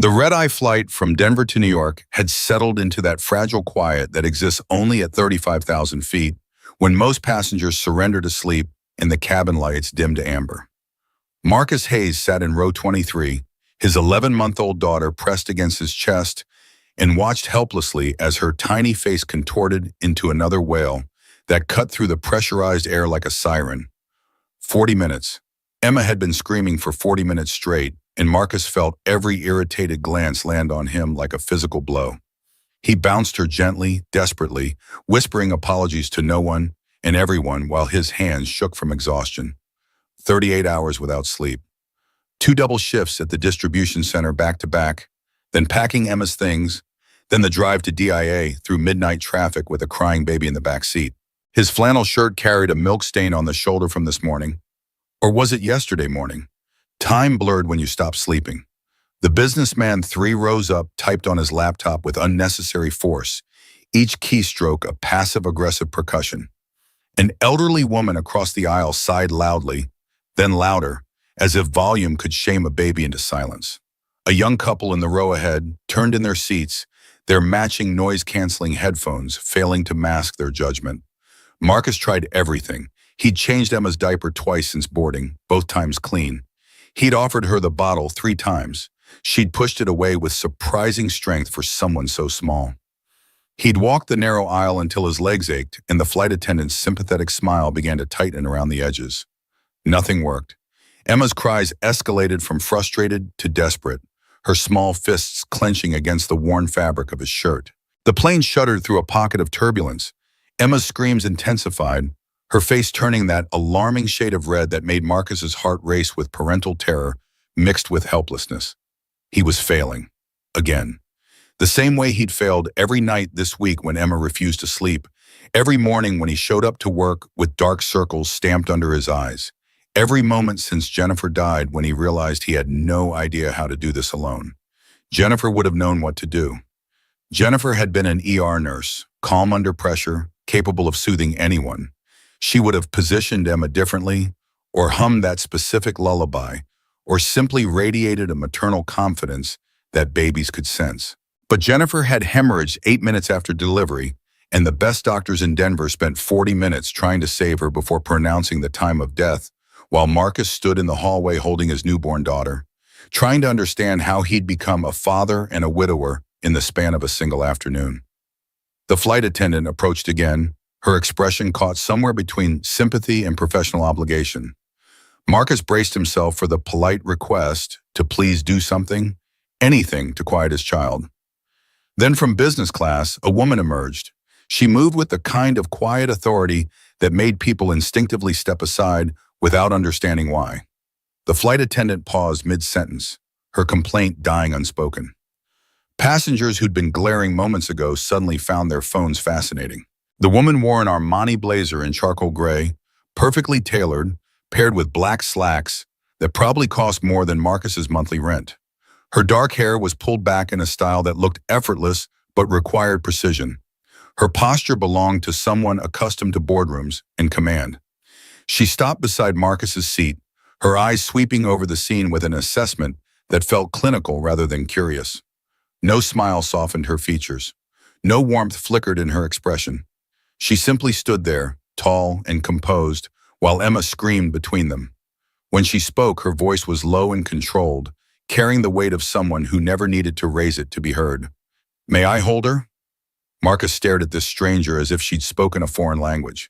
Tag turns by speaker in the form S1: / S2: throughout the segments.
S1: The red-eye flight from Denver to New York had settled into that fragile quiet that exists only at 35,000 feet, when most passengers surrender to sleep and the cabin lights dim to amber. Marcus Hayes sat in row 23, his 11-month-old daughter pressed against his chest, and watched helplessly as her tiny face contorted into another wail that cut through the pressurized air like a siren. 40 minutes. Emma had been screaming for 40 minutes straight, and Marcus felt every irritated glance land on him like a physical blow. He bounced her gently, desperately, whispering apologies to no one and everyone while his hands shook from exhaustion. 38 hours without sleep. 2 double shifts at the distribution center back to back, then packing Emma's things, then the drive to DIA through midnight traffic with a crying baby in the back seat. His flannel shirt carried a milk stain on the shoulder from this morning. Or was it yesterday morning? Time blurred when you stopped sleeping. The businessman 3 rows up typed on his laptop with unnecessary force, each keystroke a passive-aggressive percussion. An elderly woman across the aisle sighed loudly, then louder, as if volume could shame a baby into silence. A young couple in the row ahead turned in their seats, their matching noise-canceling headphones failing to mask their judgment. Marcus tried everything. He'd changed Emma's diaper twice since boarding, both times clean. He'd offered her the bottle 3 times. She'd pushed it away with surprising strength for someone so small. He'd walked the narrow aisle until his legs ached, and the flight attendant's sympathetic smile began to tighten around the edges. Nothing worked. Emma's cries escalated from frustrated to desperate, her small fists clenching against the worn fabric of his shirt. The plane shuddered through a pocket of turbulence. Emma's screams intensified, her face turning that alarming shade of red that made Marcus's heart race with parental terror mixed with helplessness. He was failing. Again. The same way he'd failed every night this week when Emma refused to sleep, every morning when he showed up to work with dark circles stamped under his eyes, every moment since Jennifer died when he realized he had no idea how to do this alone. Jennifer would have known what to do. Jennifer had been an ER nurse, calm under pressure, capable of soothing anyone. She would have positioned Emma differently, or hummed that specific lullaby, or simply radiated a maternal confidence that babies could sense. But Jennifer had hemorrhaged 8 minutes after delivery, and the best doctors in Denver spent 40 minutes trying to save her before pronouncing the time of death, while Marcus stood in the hallway holding his newborn daughter, trying to understand how he'd become a father and a widower in the span of a single afternoon. The flight attendant approached again, her expression caught somewhere between sympathy and professional obligation. Marcus braced himself for the polite request to please do something, anything to quiet his child. Then from business class, a woman emerged. She moved with the kind of quiet authority that made people instinctively step aside without understanding why. The flight attendant paused mid-sentence, her complaint dying unspoken. Passengers who'd been glaring moments ago suddenly found their phones fascinating. The woman wore an Armani blazer in charcoal gray, perfectly tailored, paired with black slacks that probably cost more than Marcus's monthly rent. Her dark hair was pulled back in a style that looked effortless but required precision. Her posture belonged to someone accustomed to boardrooms and command. She stopped beside Marcus's seat, her eyes sweeping over the scene with an assessment that felt clinical rather than curious. No smile softened her features. No warmth flickered in her expression. She simply stood there, tall and composed, while Emma screamed between them. When she spoke, her voice was low and controlled, carrying the weight of someone who never needed to raise it to be heard. "May I hold her?" Marcus stared at this stranger as if she'd spoken a foreign language.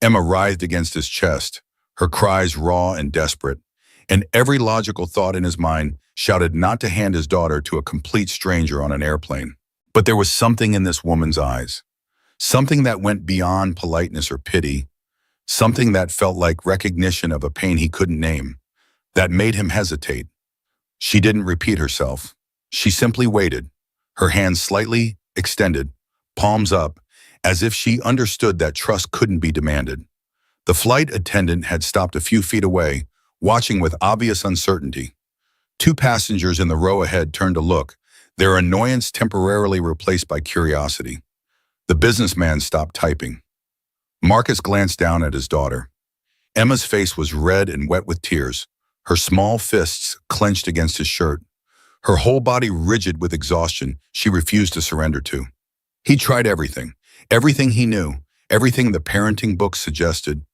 S1: Emma writhed against his chest, her cries raw and desperate, and every logical thought in his mind shouted not to hand his daughter to a complete stranger on an airplane. But there was something in this woman's eyes. Something that went beyond politeness or pity, something that felt like recognition of a pain he couldn't name, that made him hesitate. She didn't repeat herself. She simply waited, her hands slightly extended, palms up, as if she understood that trust couldn't be demanded. The flight attendant had stopped a few feet away, watching with obvious uncertainty. 2 passengers in the row ahead turned to look, their annoyance temporarily replaced by curiosity. The businessman stopped typing. Marcus glanced down at his daughter. Emma's face was red and wet with tears, her small fists clenched against his shirt. Her whole body rigid with exhaustion she refused to surrender to. He tried everything. Everything he knew. Everything the parenting books suggested.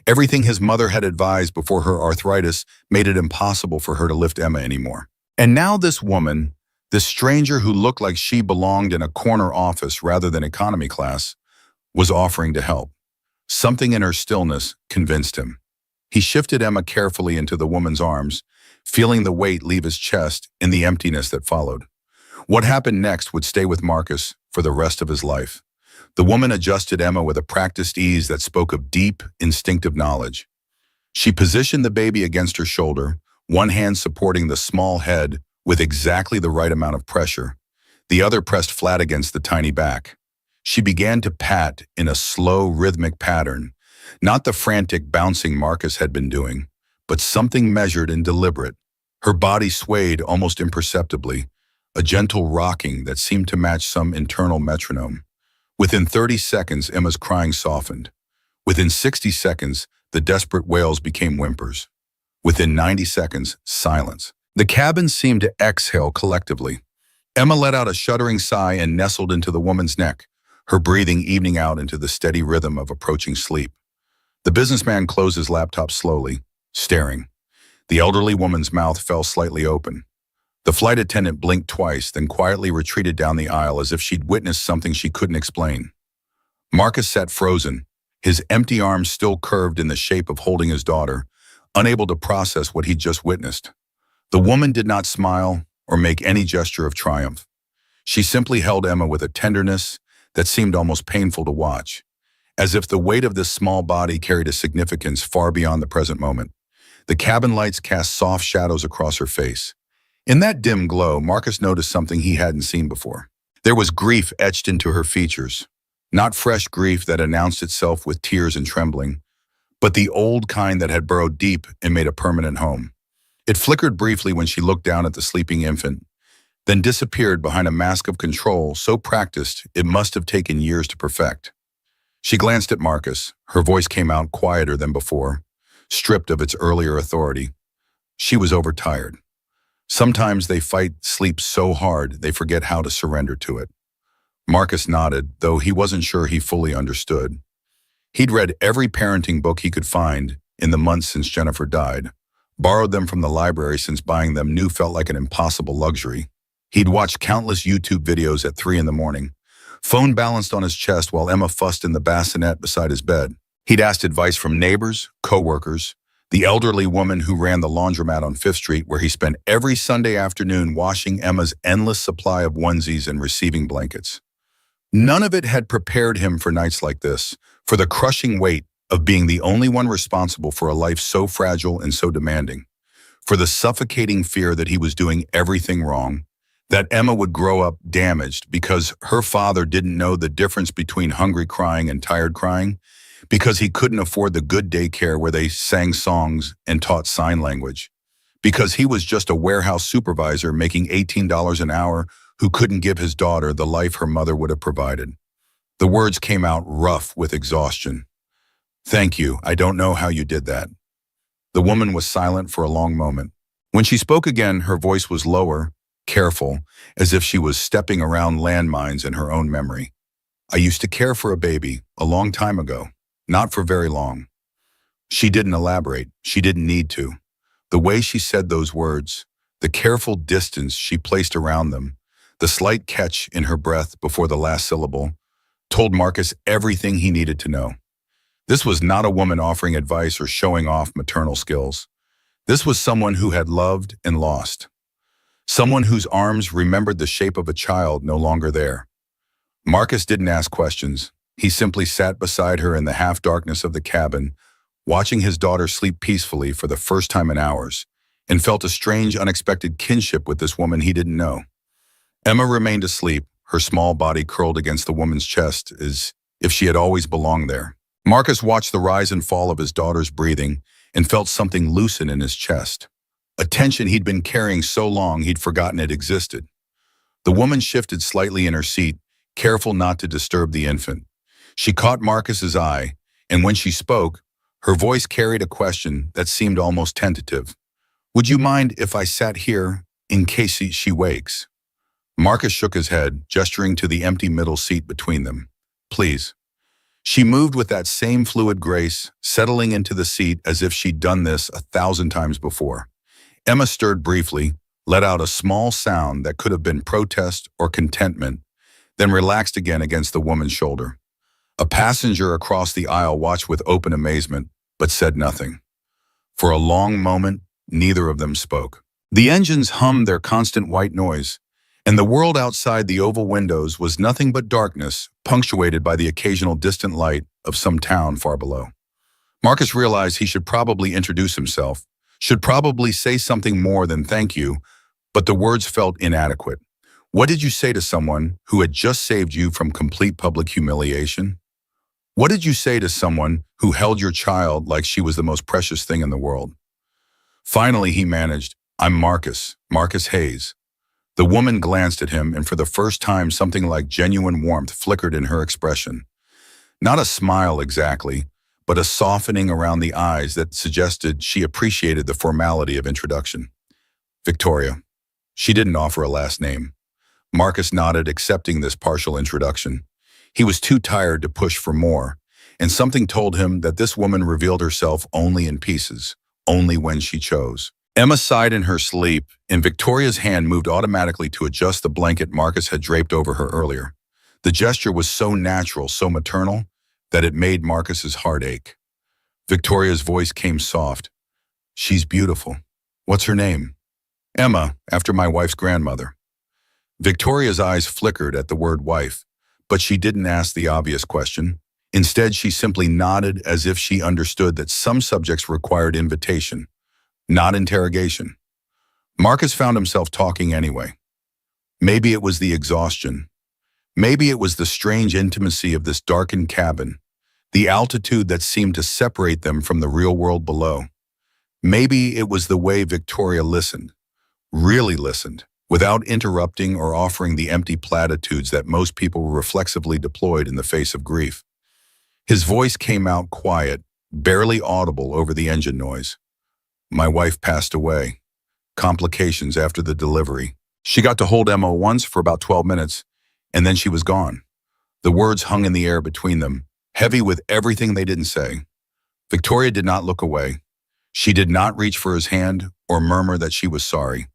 S1: Everything his mother had advised before her arthritis made it impossible for her to lift Emma anymore. And now this woman, this stranger who looked like she belonged in a corner office rather than economy class, was offering to help. Something in her stillness convinced him. He shifted Emma carefully into the woman's arms, feeling the weight leave his chest in the emptiness that followed. What happened next would stay with Marcus for the rest of his life. The woman adjusted Emma with a practiced ease that spoke of deep, instinctive knowledge. She positioned the baby against her shoulder, one hand supporting the small head with exactly the right amount of pressure, the other pressed flat against the tiny back. She began to pat in a slow, rhythmic pattern, not the frantic bouncing Marcus had been doing, but something measured and deliberate. Her body swayed almost imperceptibly, a gentle rocking that seemed to match some internal metronome. Within 30 seconds, Emma's crying softened. Within 60 seconds, the desperate wails became whimpers. Within 90 seconds, silence. The cabin seemed to exhale collectively. Emma let out a shuddering sigh and nestled into the woman's neck, her breathing evening out into the steady rhythm of approaching sleep. The businessman closed his laptop slowly, staring. The elderly woman's mouth fell slightly open. The flight attendant blinked twice, then quietly retreated down the aisle as if she'd witnessed something she couldn't explain. Marcus sat frozen, his empty arms still curved in the shape of holding his daughter, unable to process what he'd just witnessed. The woman did not smile or make any gesture of triumph. She simply held Emma with a tenderness that seemed almost painful to watch, as if the weight of this small body carried a significance far beyond the present moment. The cabin lights cast soft shadows across her face. In that dim glow, Marcus noticed something he hadn't seen before. There was grief etched into her features. Not fresh grief that announced itself with tears and trembling, but the old kind that had burrowed deep and made a permanent home. It flickered briefly when she looked down at the sleeping infant, then disappeared behind a mask of control so practiced it must have taken years to perfect. She glanced at Marcus. Her voice came out quieter than before, stripped of its earlier authority. She was overtired. Sometimes they fight sleep so hard they forget how to surrender to it. Marcus nodded, though he wasn't sure he fully understood. He'd read every parenting book he could find in the months since Jennifer died, borrowed them from the library since buying them new felt like an impossible luxury. He'd watched countless YouTube videos at 3 a.m, phone balanced on his chest while Emma fussed in the bassinet beside his bed. He'd asked advice from neighbors, co-workers, the elderly woman who ran the laundromat on 5th Street where he spent every Sunday afternoon washing Emma's endless supply of onesies and receiving blankets. None of it had prepared him for nights like this, for the crushing weight of being the only one responsible for a life so fragile and so demanding, for the suffocating fear that he was doing everything wrong, that Emma would grow up damaged because her father didn't know the difference between hungry crying and tired crying, because he couldn't afford the good daycare where they sang songs and taught sign language, because he was just a warehouse supervisor making $18 an hour who couldn't give his daughter the life her mother would have provided. The words came out rough with exhaustion. "Thank you, I don't know how you did that." The woman was silent for a long moment. When she spoke again, her voice was lower, careful, as if she was stepping around landmines in her own memory. "I used to care for a baby a long time ago. Not for very long." She didn't elaborate. She didn't need to. The way she said those words, the careful distance she placed around them, the slight catch in her breath before the last syllable, told Marcus everything he needed to know. This was not a woman offering advice or showing off maternal skills. This was someone who had loved and lost. Someone whose arms remembered the shape of a child no longer there. Marcus didn't ask questions. He simply sat beside her in the half-darkness of the cabin, watching his daughter sleep peacefully for the first time in hours, and felt a strange, unexpected kinship with this woman he didn't know. Emma remained asleep, her small body curled against the woman's chest as if she had always belonged there. Marcus watched the rise and fall of his daughter's breathing and felt something loosen in his chest. A tension he'd been carrying so long he'd forgotten it existed. The woman shifted slightly in her seat, careful not to disturb the infant. She caught Marcus's eye, and when she spoke, her voice carried a question that seemed almost tentative. "Would you mind if I sat here in case she wakes. Marcus shook his head, gesturing to the empty middle seat between them. Please. She moved with that same fluid grace, settling into the seat as if she'd done this 1,000 times before. Emma stirred briefly, let out a small sound that could have been protest or contentment, then relaxed again against the woman's shoulder. A passenger across the aisle watched with open amazement, but said nothing. For a long moment, neither of them spoke. The engines hummed their constant white noise, and the world outside the oval windows was nothing but darkness, punctuated by the occasional distant light of some town far below. Marcus realized he should probably introduce himself, should probably say something more than thank you, but the words felt inadequate. What did you say to someone who had just saved you from complete public humiliation? What did you say to someone who held your child like she was the most precious thing in the world? Finally, he managed, I'm Marcus, Marcus Hayes. The woman glanced at him, and for the first time something like genuine warmth flickered in her expression. Not a smile exactly, but a softening around the eyes that suggested she appreciated the formality of introduction. Victoria. She didn't offer a last name. Marcus nodded, accepting this partial introduction. He was too tired to push for more, and something told him that this woman revealed herself only in pieces, only when she chose. Emma sighed in her sleep, and Victoria's hand moved automatically to adjust the blanket Marcus had draped over her earlier. The gesture was so natural, so maternal, that it made Marcus's heart ache. Victoria's voice came soft. She's beautiful. What's her name? Emma, after my wife's grandmother. Victoria's eyes flickered at the word wife, but she didn't ask the obvious question. Instead, she simply nodded as if she understood that some subjects required invitation, not interrogation. Marcus found himself talking anyway. Maybe it was the exhaustion. Maybe it was the strange intimacy of this darkened cabin, the altitude that seemed to separate them from the real world below. Maybe it was the way Victoria listened, really listened, without interrupting or offering the empty platitudes that most people reflexively deployed in the face of grief. His voice came out quiet, barely audible over the engine noise. My wife passed away. Complications after the delivery. She got to hold Emma once for about 12 minutes, and then she was gone. The words hung in the air between them, heavy with everything they didn't say. Victoria did not look away. She did not reach for his hand or murmur that she was sorry.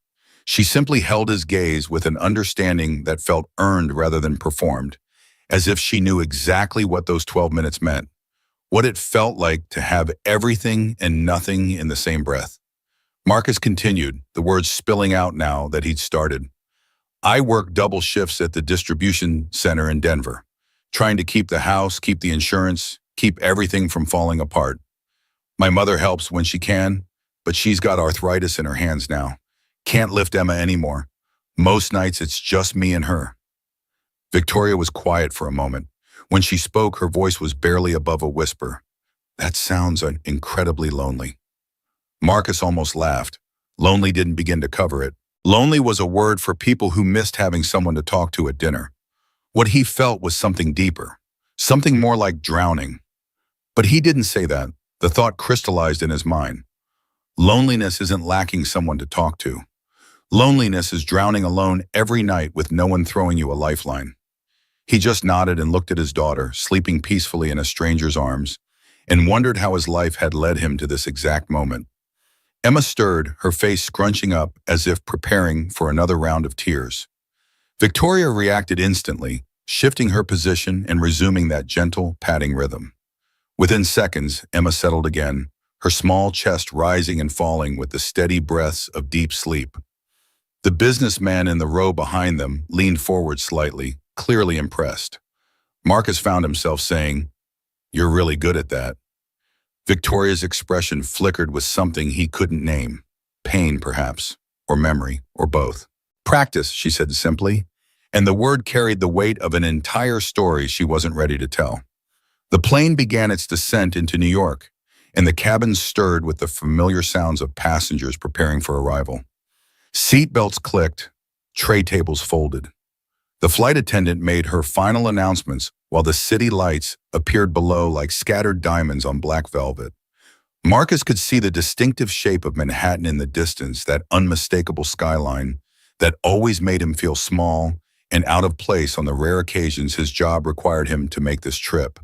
S1: She simply held his gaze with an understanding that felt earned rather than performed, as if she knew exactly what those 12 minutes meant. What it felt like to have everything and nothing in the same breath. Marcus continued, the words spilling out now that he'd started. I work double shifts at the distribution center in Denver, trying to keep the house, keep the insurance, keep everything from falling apart. My mother helps when she can, but she's got arthritis in her hands now. Can't lift Emma anymore. Most nights it's just me and her. Victoria was quiet for a moment. When she spoke, her voice was barely above a whisper. That sounds incredibly lonely. Marcus almost laughed. Lonely didn't begin to cover it. Lonely was a word for people who missed having someone to talk to at dinner. What he felt was something deeper, something more like drowning. But he didn't say that. The thought crystallized in his mind. Loneliness isn't lacking someone to talk to. Loneliness is drowning alone every night with no one throwing you a lifeline. He just nodded and looked at his daughter, sleeping peacefully in a stranger's arms, and wondered how his life had led him to this exact moment. Emma stirred, her face scrunching up as if preparing for another round of tears. Victoria reacted instantly, shifting her position and resuming that gentle, patting rhythm. Within seconds, Emma settled again, her small chest rising and falling with the steady breaths of deep sleep. The businessman in the row behind them leaned forward slightly, clearly impressed. Marcus found himself saying, "You're really good at that." Victoria's expression flickered with something he couldn't name. Pain, perhaps, or memory, or both. Practice, she said simply, and the word carried the weight of an entire story she wasn't ready to tell. The plane began its descent into New York, and the cabin stirred with the familiar sounds of passengers preparing for arrival. Seat belts clicked, tray tables folded. The flight attendant made her final announcements while the city lights appeared below like scattered diamonds on black velvet. Marcus could see the distinctive shape of Manhattan in the distance, that unmistakable skyline that always made him feel small and out of place on the rare occasions his job required him to make this trip.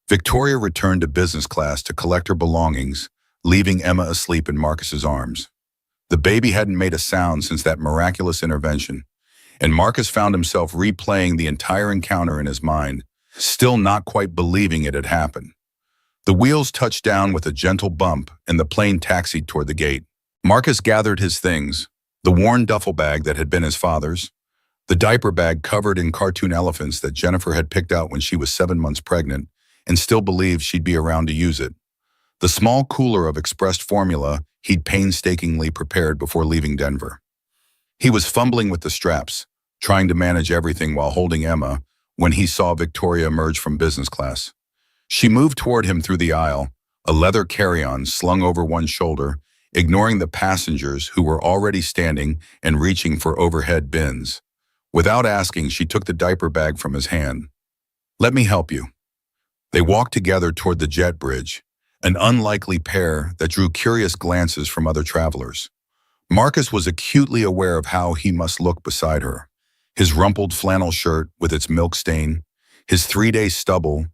S1: Victoria returned to business class to collect her belongings, leaving Emma asleep in Marcus's arms. The baby hadn't made a sound since that miraculous intervention, and Marcus found himself replaying the entire encounter in his mind, still not quite believing it had happened. The wheels touched down with a gentle bump, and the plane taxied toward the gate. Marcus gathered his things, the worn duffel bag that had been his father's, the diaper bag covered in cartoon elephants that Jennifer had picked out when she was 7 months pregnant and still believed she'd be around to use it, the small cooler of expressed formula he'd painstakingly prepared before leaving Denver. He was fumbling with the straps, trying to manage everything while holding Emma, when he saw Victoria emerge from business class. She moved toward him through the aisle, a leather carry-on slung over one shoulder, ignoring the passengers who were already standing and reaching for overhead bins. Without asking, she took the diaper bag from his hand. "Let me help you." They walked together toward the jet bridge, an unlikely pair that drew curious glances from other travelers. Marcus was acutely aware of how he must look beside her. His rumpled flannel shirt with its milk stain, his 3-day stubble,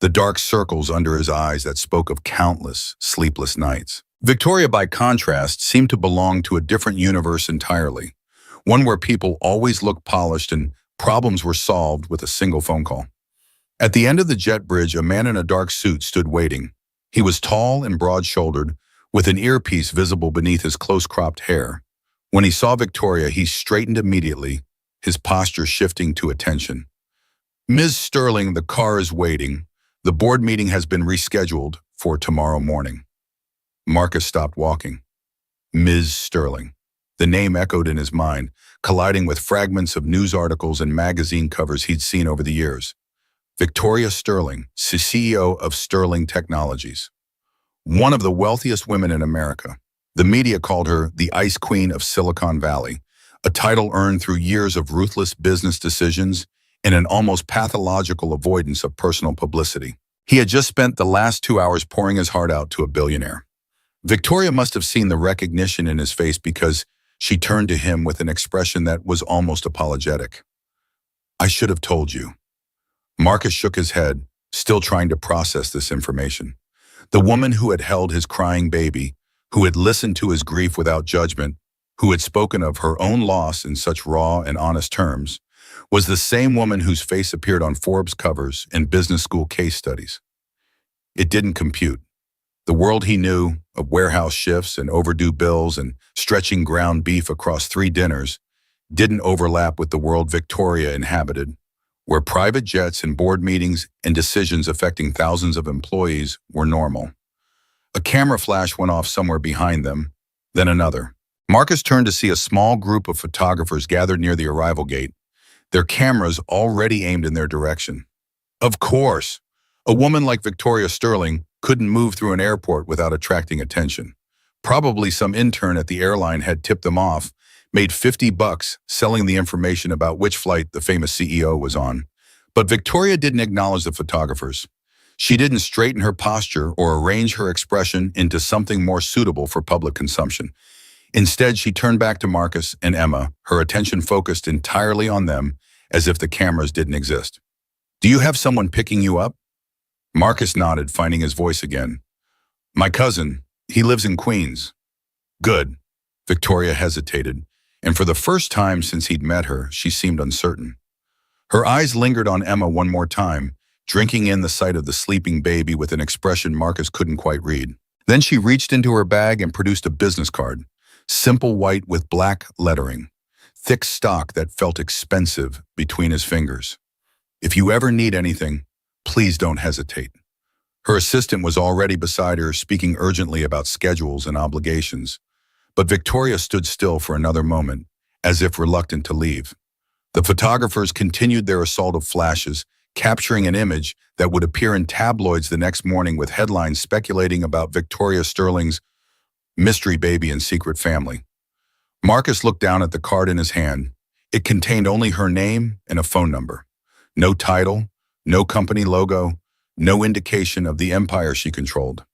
S1: the dark circles under his eyes that spoke of countless sleepless nights. Victoria, by contrast, seemed to belong to a different universe entirely, one where people always looked polished and problems were solved with a single phone call. At the end of the jet bridge, a man in a dark suit stood waiting. He was tall and broad-shouldered, with an earpiece visible beneath his close-cropped hair. When he saw Victoria, he straightened immediately, his posture shifting to attention. "Ms. Sterling, the car is waiting. The board meeting has been rescheduled for tomorrow morning." Marcus stopped walking. Ms. Sterling. The name echoed in his mind, colliding with fragments of news articles and magazine covers he'd seen over the years. Victoria Sterling, CEO of Sterling Technologies. One of the wealthiest women in America. The media called her the Ice Queen of Silicon Valley, a title earned through years of ruthless business decisions and an almost pathological avoidance of personal publicity. He had just spent the last 2 hours pouring his heart out to a billionaire. Victoria must have seen the recognition in his face because she turned to him with an expression that was almost apologetic. "I should have told you." Marcus shook his head, still trying to process this information. The woman who had held his crying baby, who had listened to his grief without judgment, who had spoken of her own loss in such raw and honest terms, was the same woman whose face appeared on Forbes covers and business school case studies. It didn't compute. The world he knew, of warehouse shifts and overdue bills and stretching ground beef across 3 dinners, didn't overlap with the world Victoria inhabited, where private jets and board meetings and decisions affecting thousands of employees were normal. A camera flash went off somewhere behind them, then another. Marcus turned to see a small group of photographers gathered near the arrival gate, their cameras already aimed in their direction. Of course, a woman like Victoria Sterling couldn't move through an airport without attracting attention. Probably some intern at the airline had tipped them off, made $50 selling the information about which flight the famous CEO was on. But Victoria didn't acknowledge the photographers. She didn't straighten her posture or arrange her expression into something more suitable for public consumption. Instead, she turned back to Marcus and Emma, her attention focused entirely on them, as if the cameras didn't exist. "Do you have someone picking you up?" Marcus nodded, finding his voice again. "My cousin. He lives in Queens." "Good." Victoria hesitated, and for the first time since he'd met her, she seemed uncertain. Her eyes lingered on Emma one more time, drinking in the sight of the sleeping baby with an expression Marcus couldn't quite read. Then she reached into her bag and produced a business card, simple white with black lettering, thick stock that felt expensive between his fingers. "If you ever need anything, please don't hesitate." Her assistant was already beside her, speaking urgently about schedules and obligations. But Victoria stood still for another moment, as if reluctant to leave. The photographers continued their assault of flashes, capturing an image that would appear in tabloids the next morning with headlines speculating about Victoria Sterling's mystery baby and secret family. Marcus looked down at the card in his hand. It contained only her name and a phone number. No title, no company logo, no indication of the empire she controlled.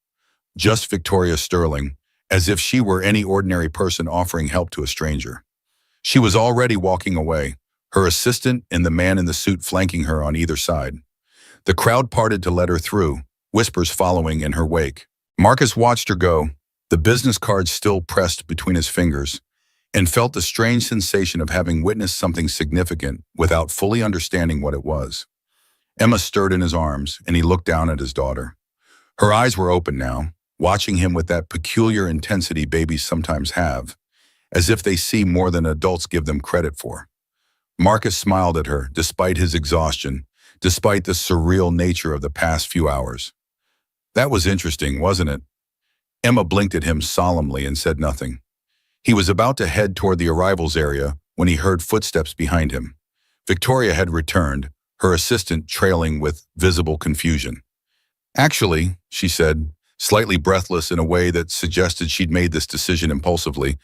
S1: just Victoria Sterling, as if she were any ordinary person offering help to a stranger. She was already walking away, her assistant and the man in the suit flanking her on either side. The crowd parted to let her through, whispers following in her wake. Marcus watched her go, the business cards still pressed between his fingers, and felt the strange sensation of having witnessed something significant without fully understanding what it was. Emma stirred in his arms, and he looked down at his daughter. Her eyes were open now, watching him with that peculiar intensity babies sometimes have, as if they see more than adults give them credit for. Marcus smiled at her, despite his exhaustion, despite the surreal nature of the past few hours. That was interesting, wasn't it? Emma blinked at him solemnly and said nothing. He was about to head toward the arrivals area when he heard footsteps behind him. Victoria had returned, her assistant trailing with visible confusion. "Actually," she said, slightly breathless in a way that suggested she'd made this decision impulsively,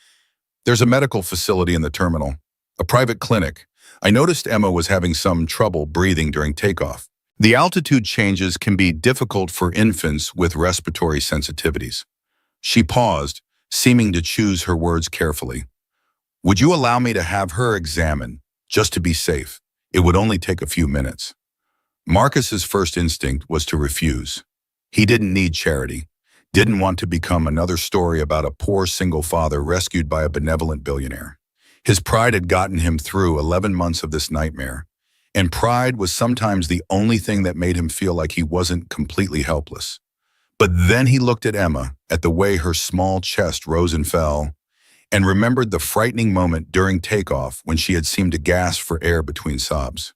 S1: "there's a medical facility in the terminal, a private clinic. I noticed Emma was having some trouble breathing during takeoff. The altitude changes can be difficult for infants with respiratory sensitivities." She paused, seeming to choose her words carefully. "Would you allow me to have her examined, just to be safe? It would only take a few minutes." Marcus's first instinct was to refuse. He didn't need charity, didn't want to become another story about a poor single father rescued by a benevolent billionaire. His pride had gotten him through 11 months of this nightmare, and pride was sometimes the only thing that made him feel like he wasn't completely helpless. But then he looked at Emma, at the way her small chest rose and fell, and remembered the frightening moment during takeoff when she had seemed to gasp for air between sobs.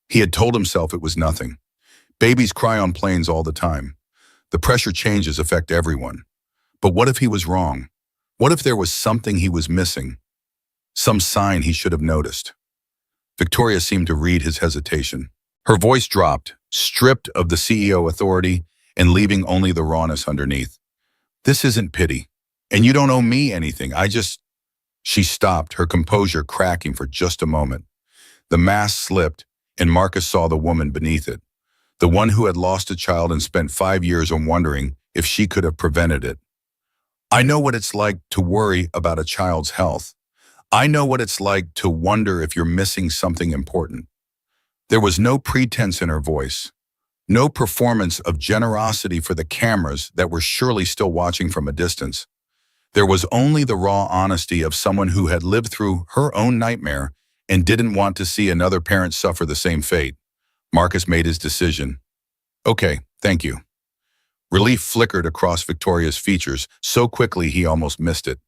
S1: He had told himself it was nothing. Babies cry on planes all the time. The pressure changes affect everyone. But what if he was wrong? What if there was something he was missing? Some sign he should have noticed? Victoria seemed to read his hesitation. Her voice dropped, stripped of the CEO authority and leaving only the rawness underneath. "This isn't pity, and you don't owe me anything. She stopped, her composure cracking for just a moment. The mask slipped, and Marcus saw the woman beneath it, the one who had lost a child and spent 5 years on wondering if she could have prevented it. "I know what it's like to worry about a child's health. I know what it's like to wonder if you're missing something important." There was no pretense in her voice, no performance of generosity for the cameras that were surely still watching from a distance. There was only the raw honesty of someone who had lived through her own nightmare and didn't want to see another parent suffer the same fate. Marcus made his decision. "Okay, thank you." Relief flickered across Victoria's features so quickly he almost missed it.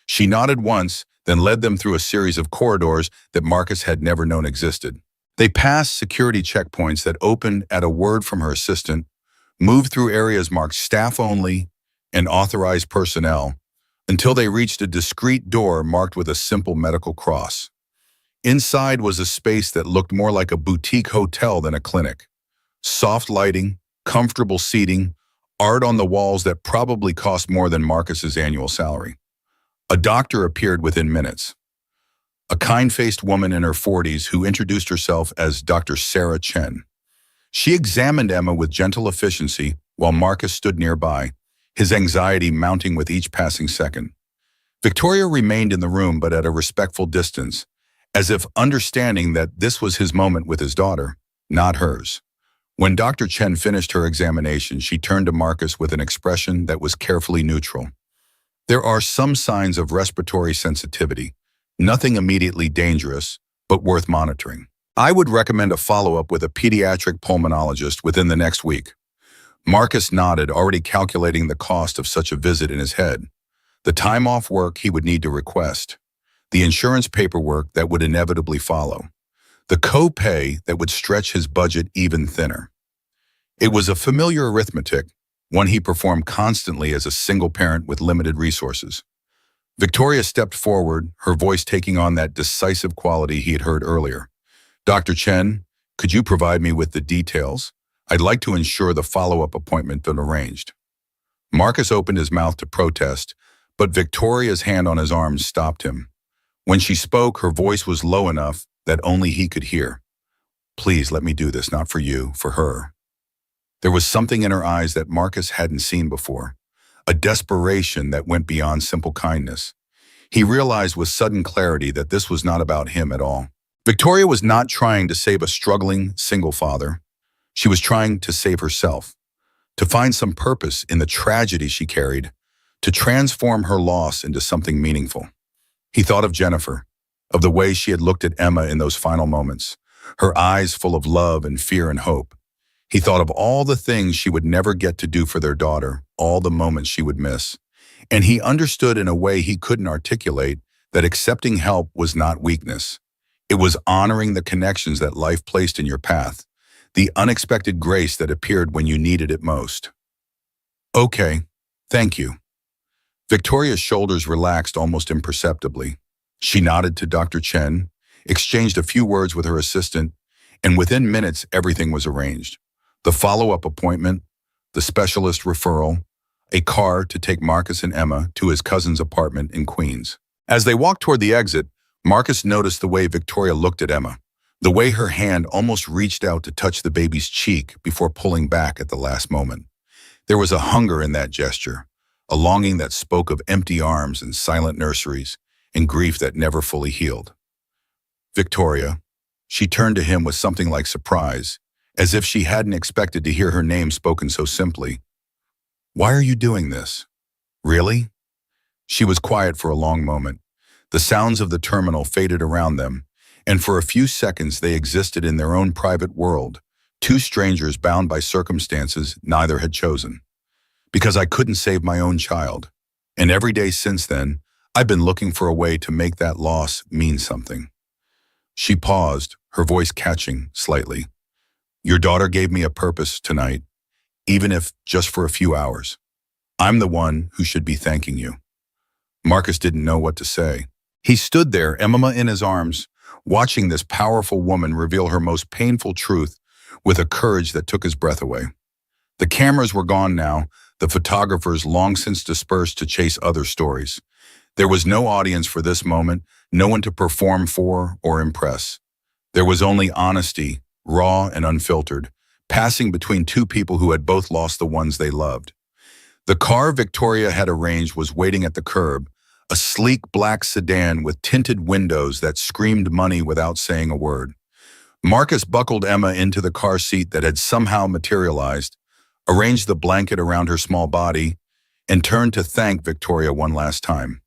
S1: She nodded once, then led them through a series of corridors that Marcus had never known existed. They passed security checkpoints that opened at a word from her assistant, moved through areas marked staff only and authorized personnel, until they reached a discreet door marked with a simple medical cross. Inside was a space that looked more like a boutique hotel than a clinic. Soft lighting, comfortable seating, art on the walls that probably cost more than Marcus's annual salary. A doctor appeared within minutes. A kind-faced woman in her 40s who introduced herself as Dr. Sarah Chen. She examined Emma with gentle efficiency while Marcus stood nearby, his anxiety mounting with each passing second. Victoria remained in the room but at a respectful distance, as if understanding that this was his moment with his daughter, not hers. When Dr. Chen finished her examination, she turned to Marcus with an expression that was carefully neutral. "There are some signs of respiratory sensitivity. Nothing immediately dangerous, but worth monitoring. I would recommend a follow-up with a pediatric pulmonologist within the next week." Marcus nodded, already calculating the cost of such a visit in his head. The time off work he would need to request. The insurance paperwork that would inevitably follow. The co-pay that would stretch his budget even thinner. It was a familiar arithmetic, one he performed constantly as a single parent with limited resources. Victoria stepped forward, her voice taking on that decisive quality he had heard earlier. "Dr. Chen, could you provide me with the details? I'd like to ensure the follow-up appointment been arranged." Marcus opened his mouth to protest, but Victoria's hand on his arm stopped him. When she spoke, her voice was low enough that only he could hear. "Please let me do this, not for you, for her." There was something in her eyes that Marcus hadn't seen before. a desperation that went beyond simple kindness. He realized with sudden clarity that this was not about him at all. Victoria was not trying to save a struggling single father. She was trying to save herself, to find some purpose in the tragedy she carried, to transform her loss into something meaningful. He thought of Jennifer, of the way she had looked at Emma in those final moments, her eyes full of love and fear and hope. He thought of all the things she would never get to do for their daughter, all the moments she would miss. And he understood in a way he couldn't articulate that accepting help was not weakness. It was honoring the connections that life placed in your path, the unexpected grace that appeared when you needed it most. Okay, thank you. Victoria's shoulders relaxed almost imperceptibly. She nodded to Dr. Chen, exchanged a few words with her assistant, and within minutes everything was arranged. The follow-up appointment, the specialist referral, a car to take Marcus and Emma to his cousin's apartment in Queens. As they walked toward the exit, Marcus noticed the way Victoria looked at Emma, the way her hand almost reached out to touch the baby's cheek before pulling back at the last moment. There was a hunger in that gesture, a longing that spoke of empty arms and silent nurseries, and grief that never fully healed. Victoria, she turned to him with something like surprise, as if she hadn't expected to hear her name spoken so simply. Why are you doing this? Really? She was quiet for a long moment. The sounds of the terminal faded around them, and for a few seconds they existed in their own private world, two strangers bound by circumstances neither had chosen. Because I couldn't save my own child, and every day since then, I've been looking for a way to make that loss mean something. She paused, her voice catching slightly. Your daughter gave me a purpose tonight, even if just for a few hours. I'm the one who should be thanking you. Marcus didn't know what to say. He stood there, Emma in his arms, watching this powerful woman reveal her most painful truth with a courage that took his breath away. The cameras were gone now, the photographers long since dispersed to chase other stories. There was no audience for this moment, no one to perform for or impress. There was only honesty, raw and unfiltered, passing between two people who had both lost the ones they loved. The car Victoria had arranged was waiting at the curb, a sleek black sedan with tinted windows that screamed money without saying a word. Marcus buckled Emma into the car seat that had somehow materialized, arranged the blanket around her small body, and turned to thank Victoria one last time.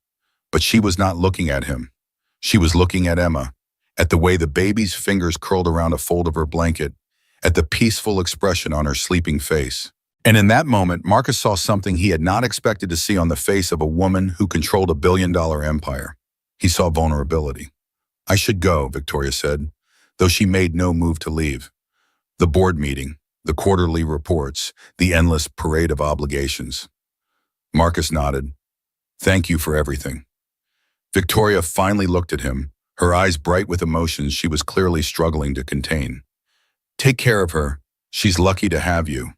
S1: But she was not looking at him. She was looking at Emma, at the way the baby's fingers curled around a fold of her blanket, at the peaceful expression on her sleeping face. And in that moment, Marcus saw something he had not expected to see on the face of a woman who controlled a billion-dollar empire. He saw vulnerability. I should go, Victoria said, though she made no move to leave. The board meeting, the quarterly reports, the endless parade of obligations. Marcus nodded. Thank you for everything. Victoria finally looked at him, her eyes bright with emotions she was clearly struggling to contain. Take care of her. She's lucky to have you.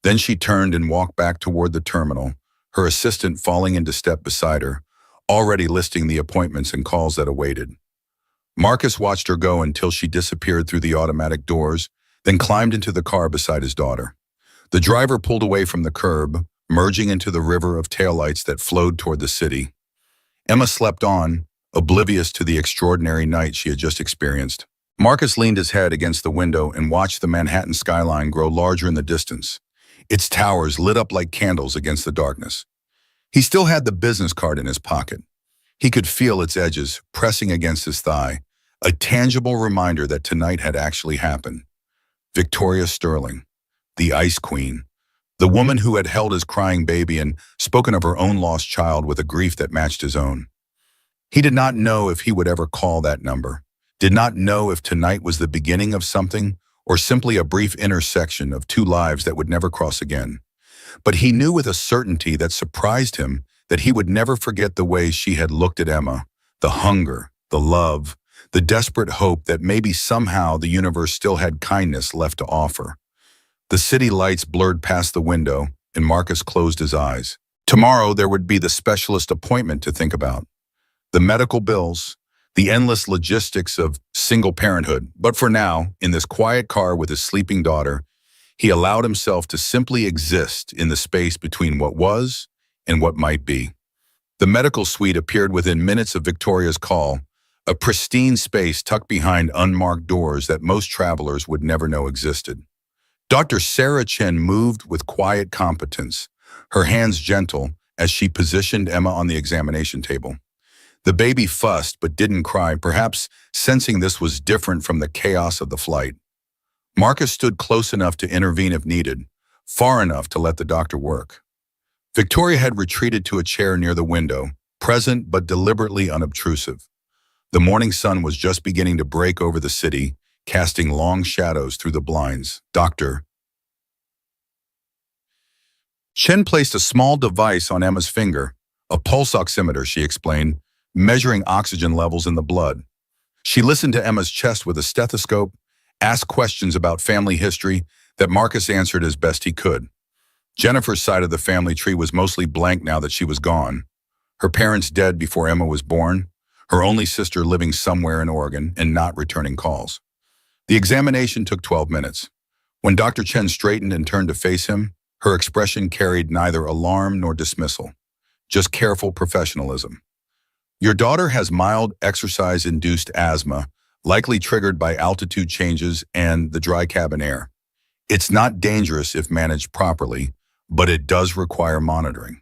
S1: Then she turned and walked back toward the terminal, her assistant falling into step beside her, already listing the appointments and calls that awaited. Marcus watched her go until she disappeared through the automatic doors, then climbed into the car beside his daughter. The driver pulled away from the curb, merging into the river of taillights that flowed toward the city. Emma slept on, oblivious to the extraordinary night she had just experienced. Marcus leaned his head against the window and watched the Manhattan skyline grow larger in the distance, its towers lit up like candles against the darkness. He still had the business card in his pocket. He could feel its edges pressing against his thigh, a tangible reminder that tonight had actually happened. Victoria Sterling, the Ice Queen, the woman who had held his crying baby and spoken of her own lost child with a grief that matched his own. He did not know if he would ever call that number, did not know if tonight was the beginning of something or simply a brief intersection of two lives that would never cross again. But he knew with a certainty that surprised him that he would never forget the way she had looked at Emma, the hunger, the love, the desperate hope that maybe somehow the universe still had kindness left to offer. The city lights blurred past the window, and Marcus closed his eyes. Tomorrow there would be the specialist appointment to think about, the medical bills, the endless logistics of single parenthood. But for now, in this quiet car with his sleeping daughter, He allowed himself to simply exist in the space between what was and what might be. The medical suite appeared within minutes of Victoria's call, a pristine space tucked behind unmarked doors that most travelers would never know existed. Dr. Sarah Chen moved with quiet competence, her hands gentle as she positioned Emma on the examination table. The baby fussed but didn't cry, perhaps sensing this was different from the chaos of the flight. Marcus stood close enough to intervene if needed, far enough to let the doctor work. Victoria had retreated to a chair near the window, present but deliberately unobtrusive. The morning sun was just beginning to break over the city, casting long shadows through the blinds. Doctor Chen placed a small device on Emma's finger, a pulse oximeter, she explained, measuring oxygen levels in the blood. She listened to Emma's chest with a stethoscope, asked questions about family history that Marcus answered as best he could. Jennifer's side of the family tree was mostly blank now that she was gone. Her parents dead before Emma was born, her only sister living somewhere in Oregon and not returning calls. The examination took 12 minutes. When Dr. Chen straightened and turned to face him, her expression carried neither alarm nor dismissal, just careful professionalism. Your daughter has mild exercise-induced asthma, likely triggered by altitude changes and the dry cabin air. It's not dangerous if managed properly, but it does require monitoring.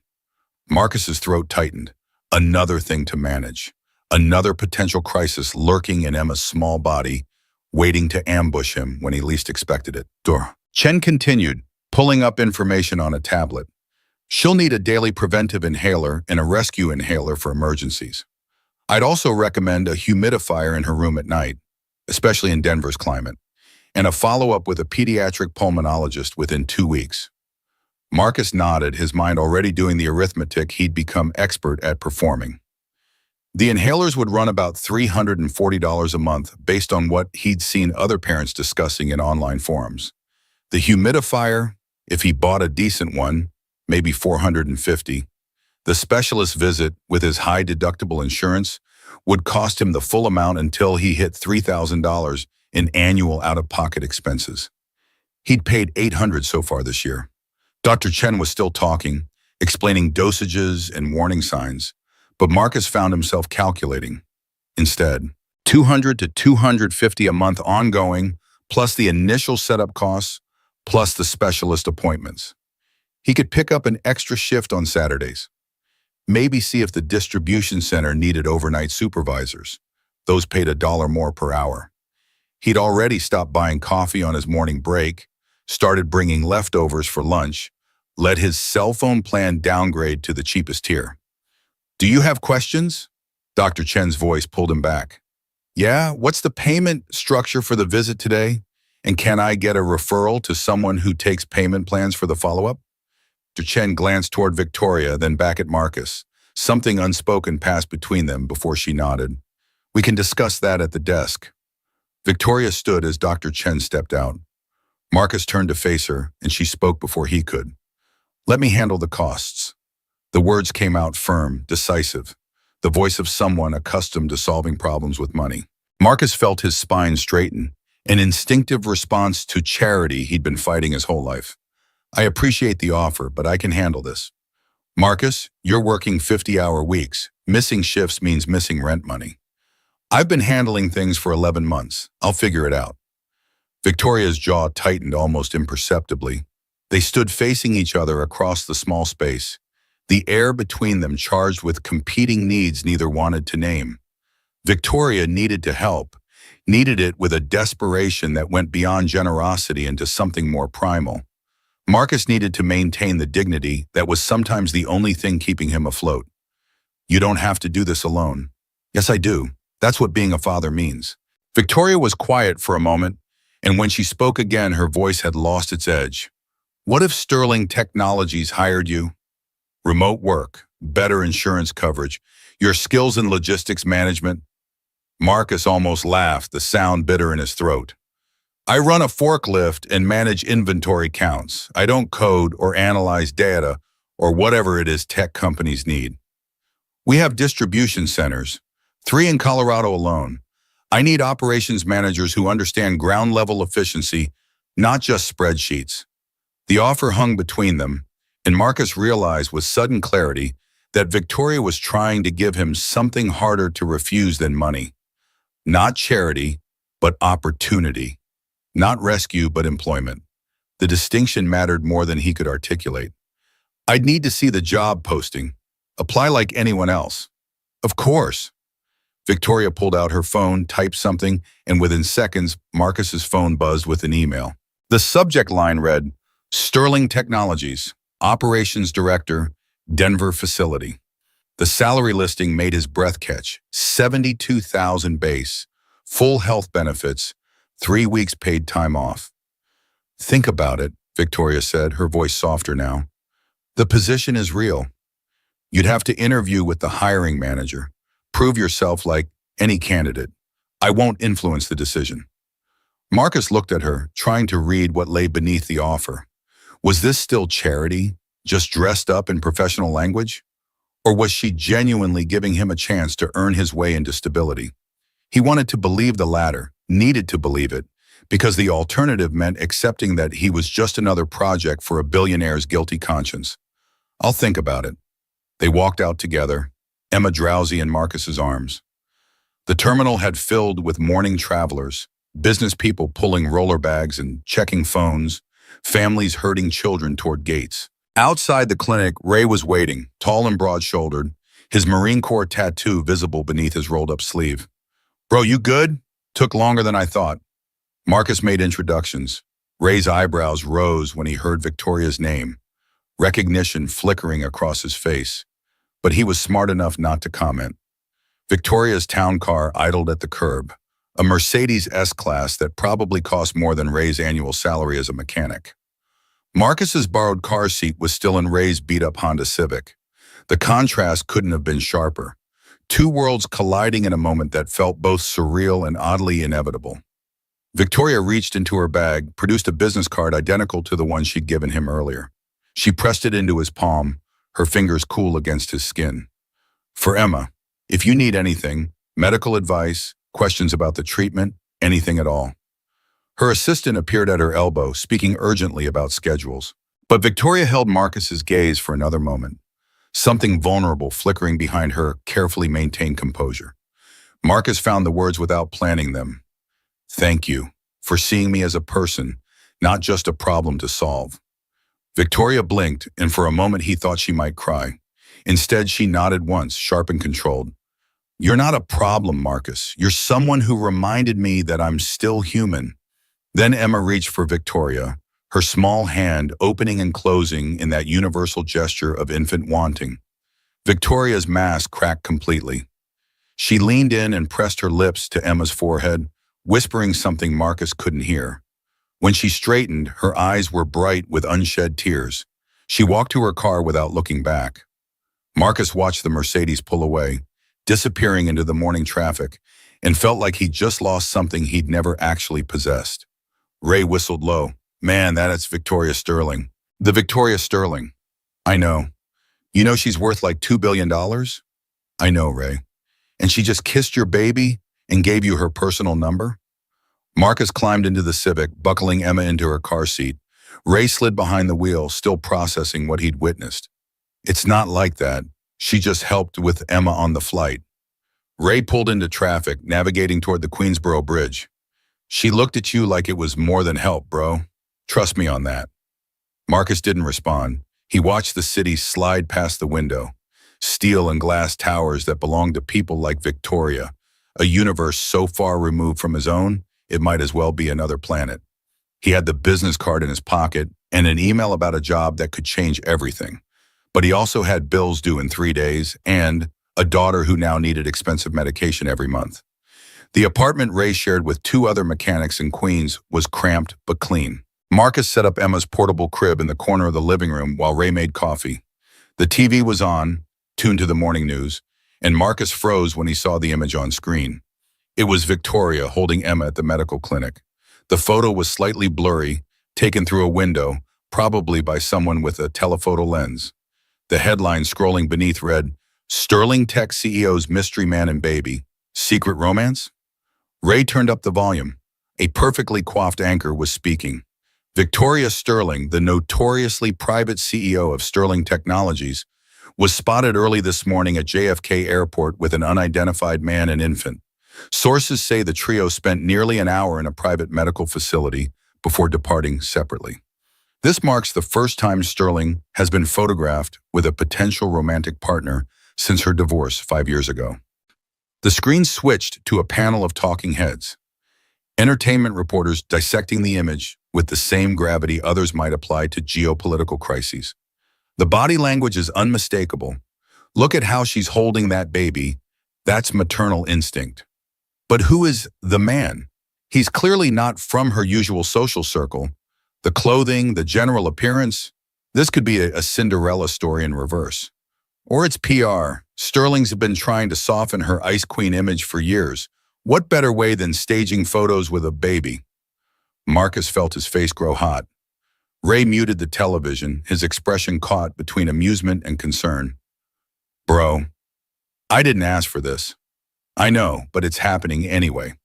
S1: Marcus's throat tightened. Another thing to manage. Another potential crisis lurking in Emma's small body, waiting to ambush him when he least expected it. Chen continued, pulling up information on a tablet. She'll need a daily preventive inhaler and a rescue inhaler for emergencies. I'd also recommend a humidifier in her room at night, especially in Denver's climate, and a follow-up with a pediatric pulmonologist within 2 weeks. Marcus nodded, his mind already doing the arithmetic he'd become expert at performing. The inhalers would run about $340 a month based on what he'd seen other parents discussing in online forums. The humidifier, if he bought a decent one, maybe $450. The specialist visit with his high deductible insurance would cost him the full amount until he hit $3,000 in annual out-of-pocket expenses. He'd paid $800 so far this year. Dr. Chen was still talking, explaining dosages and warning signs, but Marcus found himself calculating. Instead, $200 to $250 a month ongoing, plus the initial setup costs, plus the specialist appointments. He could pick up an extra shift on Saturdays. Maybe see if the distribution center needed overnight supervisors. Those paid $1 more per hour. He'd already stopped buying coffee on his morning break, started bringing leftovers for lunch, let his cell phone plan downgrade to the cheapest tier. Do you have questions? Dr. Chen's voice pulled him back. Yeah, what's the payment structure for the visit today? And can I get a referral to someone who takes payment plans for the follow-up? Dr. Chen glanced toward Victoria, then back at Marcus. Something unspoken passed between them before she nodded. We can discuss that at the desk. Victoria stood as Dr. Chen stepped out. Marcus turned to face her, and she spoke before he could. Let me handle the costs. The words came out firm, decisive, the voice of someone accustomed to solving problems with money. Marcus felt his spine straighten, an instinctive response to charity he'd been fighting his whole life. I appreciate the offer, but I can handle this. Marcus, you're working 50-hour weeks. Missing shifts means missing rent money. I've been handling things for 11 months. I'll figure it out. Victoria's jaw tightened almost imperceptibly. They stood facing each other across the small space, the air between them charged with competing needs neither wanted to name. Victoria needed to help, needed it with a desperation that went beyond generosity into something more primal. Marcus needed to maintain the dignity that was sometimes the only thing keeping him afloat. You don't have to do this alone. Yes, I do. That's what being a father means. Victoria was quiet for a moment, and when she spoke again, her voice had lost its edge. What if Sterling Technologies hired you? Remote work, better insurance coverage, your skills in logistics management. Marcus almost laughed, the sound bitter in his throat. I run a forklift and manage inventory counts. I don't code or analyze data or whatever it is tech companies need. We have distribution centers, 3 in Colorado alone. I need operations managers who understand ground-level efficiency, not just spreadsheets. The offer hung between them, and Marcus realized with sudden clarity that Victoria was trying to give him something harder to refuse than money. Not charity, but opportunity. Not rescue, but employment. The distinction mattered more than he could articulate. I'd need to see the job posting. Apply like anyone else. Of course. Victoria pulled out her phone, typed something, and within seconds, Marcus's phone buzzed with an email. The subject line read, Sterling Technologies, Operations Director, Denver Facility. The salary listing made his breath catch. 72,000 base, full health benefits, 3 weeks paid time off. Think about it, Victoria said, her voice softer now. The position is real. You'd have to interview with the hiring manager. Prove yourself like any candidate. I won't influence the decision. Marcus looked at her, trying to read what lay beneath the offer. Was this still charity, just dressed up in professional language? Or was she genuinely giving him a chance to earn his way into stability? He wanted to believe the latter, needed to believe it, because the alternative meant accepting that he was just another project for a billionaire's guilty conscience. I'll think about it. They walked out together, Emma drowsy in Marcus's arms. The terminal had filled with morning travelers, business people pulling roller bags and checking phones, families herding children toward gates. Outside the clinic, Ray was waiting, tall and broad-shouldered, his Marine Corps tattoo visible beneath his rolled-up sleeve. Bro, you good? Took longer than I thought. Marcus made introductions. Ray's eyebrows rose when he heard Victoria's name, recognition flickering across his face. But he was smart enough not to comment. Victoria's town car idled at the curb, a Mercedes S-Class that probably cost more than Ray's annual salary as a mechanic. Marcus's borrowed car seat was still in Ray's beat-up Honda Civic. The contrast couldn't have been sharper. Two worlds colliding in a moment that felt both surreal and oddly inevitable. Victoria reached into her bag, produced a business card identical to the one she'd given him earlier. She pressed it into his palm, her fingers cool against his skin. For Emma, if you need anything, medical advice, questions about the treatment, anything at all. Her assistant appeared at her elbow, speaking urgently about schedules. But Victoria held Marcus's gaze for another moment, something vulnerable flickering behind her carefully maintained composure. Marcus found the words without planning them. Thank you for seeing me as a person, not just a problem to solve. Victoria blinked, and for a moment he thought she might cry. Instead, she nodded once, sharp and controlled. You're not a problem, Marcus. You're someone who reminded me that I'm still human. Then Emma reached for Victoria, her small hand opening and closing in that universal gesture of infant wanting. Victoria's mask cracked completely. She leaned in and pressed her lips to Emma's forehead, whispering something Marcus couldn't hear. When she straightened, her eyes were bright with unshed tears. She walked to her car without looking back. Marcus watched the Mercedes pull away, disappearing into the morning traffic, and felt like he'd just lost something he'd never actually possessed. Ray whistled low. Man, that's Victoria Sterling. The Victoria Sterling. I know. You know she's worth like $2 billion? I know, Ray. And she just kissed your baby and gave you her personal number? Marcus climbed into the Civic, buckling Emma into her car seat. Ray slid behind the wheel, still processing what he'd witnessed. It's not like that. She just helped with Emma on the flight. Ray pulled into traffic, navigating toward the Queensboro Bridge. She looked at you like it was more than help, bro. Trust me on that. Marcus didn't respond. He watched the city slide past the window. Steel and glass towers that belonged to people like Victoria, a universe so far removed from his own, it might as well be another planet. He had the business card in his pocket and an email about a job that could change everything. But he also had bills due in 3 days and a daughter who now needed expensive medication every month. The apartment Ray shared with 2 other mechanics in Queens was cramped but clean. Marcus set up Emma's portable crib in the corner of the living room while Ray made coffee. The TV was on, tuned to the morning news, and Marcus froze when he saw the image on screen. It was Victoria holding Emma at the medical clinic. The photo was slightly blurry, taken through a window, probably by someone with a telephoto lens. The headline scrolling beneath read, Sterling Tech CEO's Mystery Man and Baby, Secret Romance? Ray turned up the volume. A perfectly coiffed anchor was speaking. Victoria Sterling, the notoriously private CEO of Sterling Technologies, was spotted early this morning at JFK Airport with an unidentified man and infant. Sources say the trio spent nearly an hour in a private medical facility before departing separately. This marks the first time Sterling has been photographed with a potential romantic partner since her divorce 5 years ago. The screen switched to a panel of talking heads, entertainment reporters dissecting the image with the same gravity others might apply to geopolitical crises. The body language is unmistakable. Look at how she's holding that baby. That's maternal instinct. But who is the man? He's clearly not from her usual social circle. The clothing, the general appearance, this could be a Cinderella story in reverse. Or it's PR. Sterling's been trying to soften her Ice Queen image for years. What better way than staging photos with a baby? Marcus felt his face grow hot. Ray muted the television, his expression caught between amusement and concern. Bro, I didn't ask for this. I know, but it's happening anyway.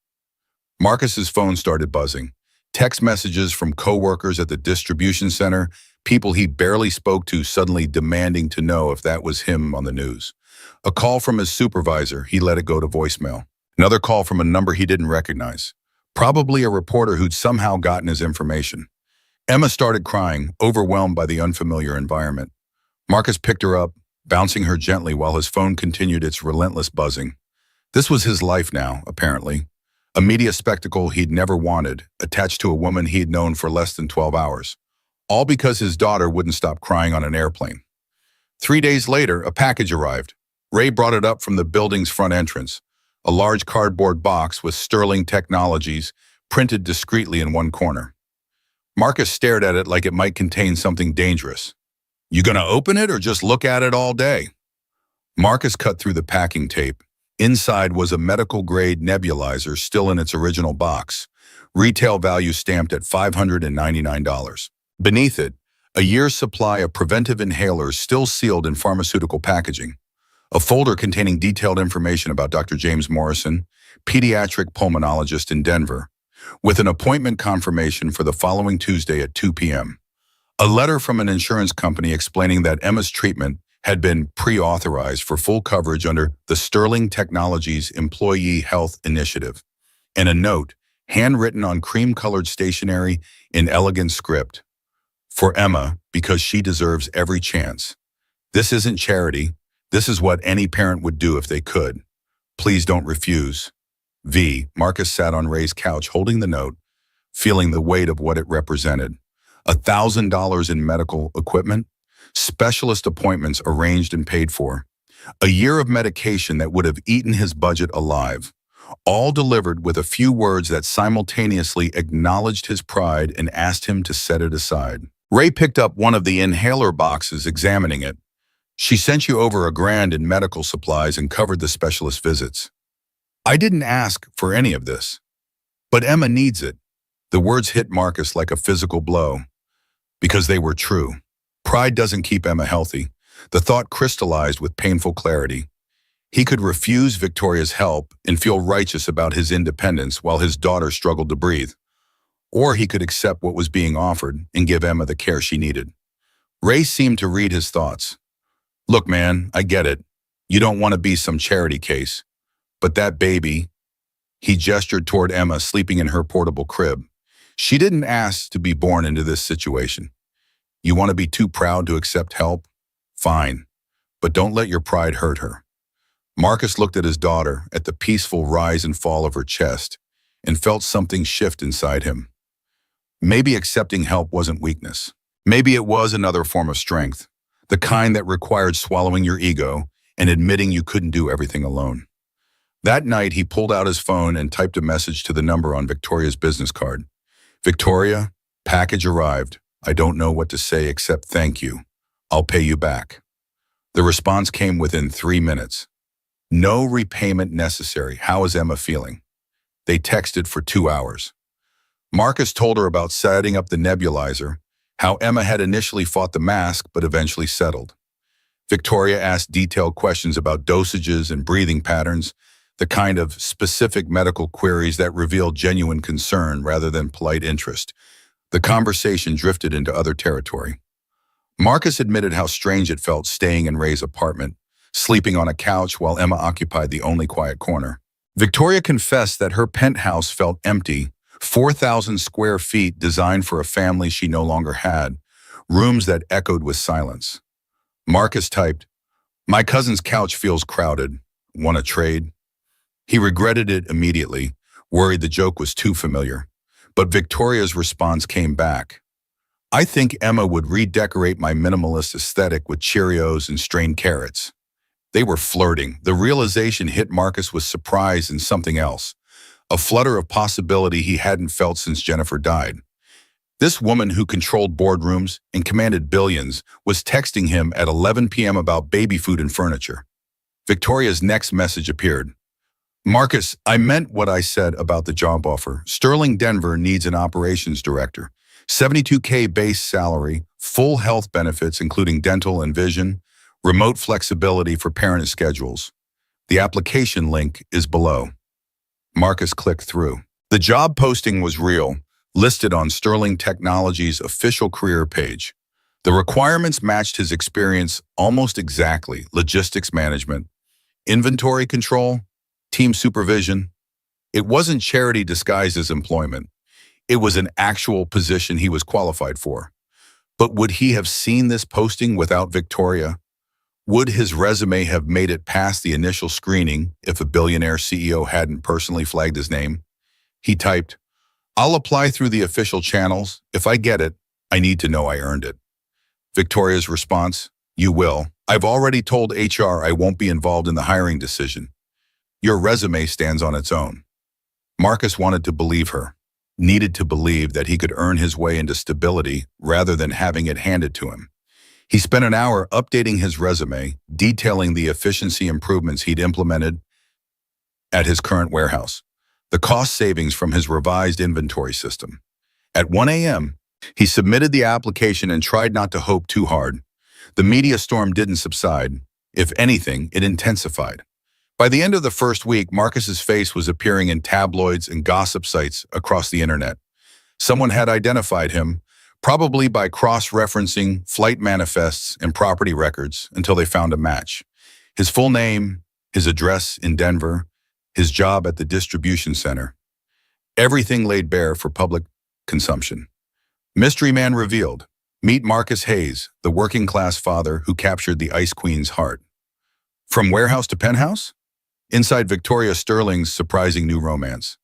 S1: Marcus's phone started buzzing. Text messages from coworkers at the distribution center, people he barely spoke to suddenly demanding to know if that was him on the news. A call from his supervisor, he let it go to voicemail. Another call from a number he didn't recognize. Probably a reporter who'd somehow gotten his information. Emma started crying, overwhelmed by the unfamiliar environment. Marcus picked her up, bouncing her gently while his phone continued its relentless buzzing. This was his life now, apparently. A media spectacle he'd never wanted, attached to a woman he'd known for less than 12 hours. All because his daughter wouldn't stop crying on an airplane. 3 days later, a package arrived. Ray brought it up from the building's front entrance. A large cardboard box with Sterling Technologies printed discreetly in one corner. Marcus stared at it like it might contain something dangerous. You gonna open it or just look at it all day? Marcus cut through the packing tape. Inside was a medical-grade nebulizer still in its original box, retail value stamped at $599. Beneath it, a year's supply of preventive inhalers still sealed in pharmaceutical packaging. A folder containing detailed information about Dr. James Morrison, pediatric pulmonologist in Denver, with an appointment confirmation for the following Tuesday at 2 p.m. A letter from an insurance company explaining that Emma's treatment had been pre-authorized for full coverage under the Sterling Technologies Employee Health Initiative, and a note, handwritten on cream-colored stationery in elegant script. For Emma, because she deserves every chance. This isn't charity. This is what any parent would do if they could. Please don't refuse. V. Marcus sat on Ray's couch holding the note, feeling the weight of what it represented. $1,000 in medical equipment, specialist appointments arranged and paid for, a year of medication that would have eaten his budget alive, all delivered with a few words that simultaneously acknowledged his pride and asked him to set it aside. Ray picked up one of the inhaler boxes, examining it. She sent you over $1,000 in medical supplies and covered the specialist visits. I didn't ask for any of this. But Emma needs it. The words hit Marcus like a physical blow. Because they were true. Pride doesn't keep Emma healthy. The thought crystallized with painful clarity. He could refuse Victoria's help and feel righteous about his independence while his daughter struggled to breathe. Or he could accept what was being offered and give Emma the care she needed. Ray seemed to read his thoughts. Look, man, I get it. You don't want to be some charity case. But that baby, he gestured toward Emma sleeping in her portable crib. She didn't ask to be born into this situation. You want to be too proud to accept help? Fine. But don't let your pride hurt her. Marcus looked at his daughter, at the peaceful rise and fall of her chest, and felt something shift inside him. Maybe accepting help wasn't weakness. Maybe it was another form of strength. The kind that required swallowing your ego and admitting you couldn't do everything alone. That night, he pulled out his phone and typed a message to the number on Victoria's business card. Victoria, package arrived. I don't know what to say except thank you. I'll pay you back. The response came within 3 minutes. No repayment necessary. How is Emma feeling? They texted for 2 hours. Marcus told her about setting up the nebulizer, how Emma had initially fought the mask but eventually settled. Victoria asked detailed questions about dosages and breathing patterns, the kind of specific medical queries that revealed genuine concern rather than polite interest. The conversation drifted into other territory. Marcus admitted how strange it felt staying in Ray's apartment, sleeping on a couch while Emma occupied the only quiet corner. Victoria confessed that her penthouse felt empty, 4,000 square feet designed for a family she no longer had, rooms that echoed with silence. Marcus typed, "My cousin's couch feels crowded. Want to trade?" He regretted it immediately, worried the joke was too familiar. But Victoria's response came back. "I think Emma would redecorate my minimalist aesthetic with Cheerios and strained carrots." They were flirting. The realization hit Marcus with surprise and something else, a flutter of possibility he hadn't felt since Jennifer died. This woman who controlled boardrooms and commanded billions was texting him at 11 p.m. about baby food and furniture. Victoria's next message appeared. "Marcus, I meant what I said about the job offer. Sterling Denver needs an operations director. 72K base salary, full health benefits including dental and vision, remote flexibility for parent schedules. The application link is below." Marcus clicked through. The job posting was real, listed on Sterling Technologies' official career page. The requirements matched his experience almost exactly: logistics management, inventory control, team supervision. It wasn't charity disguised as employment. It was an actual position he was qualified for. But would he have seen this posting without Victoria? Would his resume have made it past the initial screening if a billionaire CEO hadn't personally flagged his name? He typed, "I'll apply through the official channels. If I get it, I need to know I earned it." Victoria's response, "You will. I've already told HR I won't be involved in the hiring decision. Your resume stands on its own." Marcus wanted to believe her, needed to believe that he could earn his way into stability rather than having it handed to him. He spent an hour updating his resume, detailing the efficiency improvements he'd implemented at his current warehouse, the cost savings from his revised inventory system. At 1 a.m., he submitted the application and tried not to hope too hard. The media storm didn't subside. If anything, it intensified. By the end of the first week, Marcus's face was appearing in tabloids and gossip sites across the internet. Someone had identified him, probably by cross-referencing flight manifests and property records until they found a match. His full name, his address in Denver, his job at the distribution center. Everything laid bare for public consumption. Mystery man revealed. Meet Marcus Hayes, the working-class father who captured the Ice Queen's heart. From warehouse to penthouse? Inside Victoria Sterling's surprising new romance.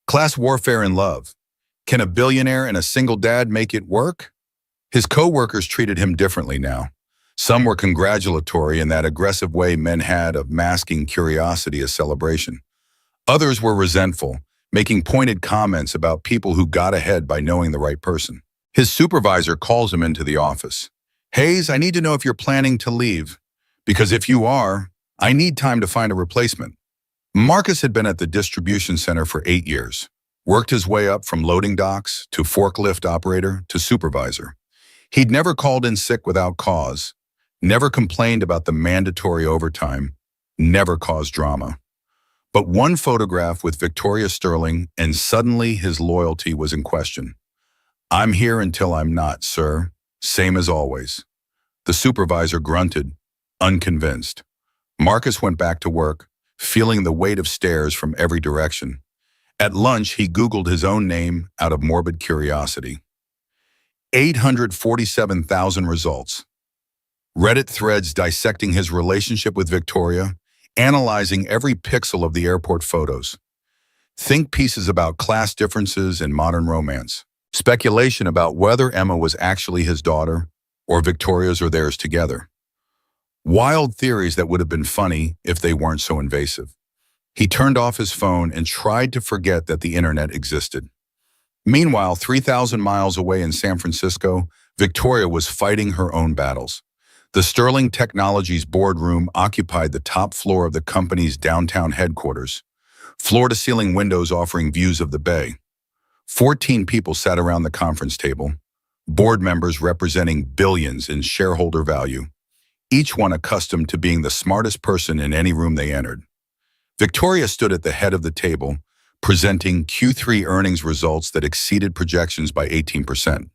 S1: Class warfare in love. Can a billionaire and a single dad make it work? His co-workers treated him differently now. Some were congratulatory in that aggressive way men had of masking curiosity as celebration. Others were resentful, making pointed comments about people who got ahead by knowing the right person. His supervisor calls him into the office. "Hayes, I need to know if you're planning to leave. Because if you are, I need time to find a replacement." Marcus had been at the distribution center for 8 years, worked his way up from loading docks to forklift operator to supervisor. He'd never called in sick without cause, never complained about the mandatory overtime, never caused drama. But one photograph with Victoria Sterling and suddenly his loyalty was in question. "I'm here until I'm not, sir. Same as always." The supervisor grunted, unconvinced. Marcus went back to work, feeling the weight of stares from every direction. At lunch, he Googled his own name out of morbid curiosity. 847,000 results. Reddit threads dissecting his relationship with Victoria, analyzing every pixel of the airport photos. Think pieces about class differences and modern romance. Speculation about whether Emma was actually his daughter or Victoria's or theirs together. Wild theories that would have been funny if they weren't so invasive. He turned off his phone and tried to forget that the internet existed. Meanwhile, 3,000 miles away in San Francisco, Victoria was fighting her own battles. The Sterling Technologies boardroom occupied the top floor of the company's downtown headquarters, floor-to-ceiling windows offering views of the bay. 14 people sat around the conference table, board members representing billions in shareholder value, each one accustomed to being the smartest person in any room they entered. Victoria stood at the head of the table, presenting Q3 earnings results that exceeded projections by 18%.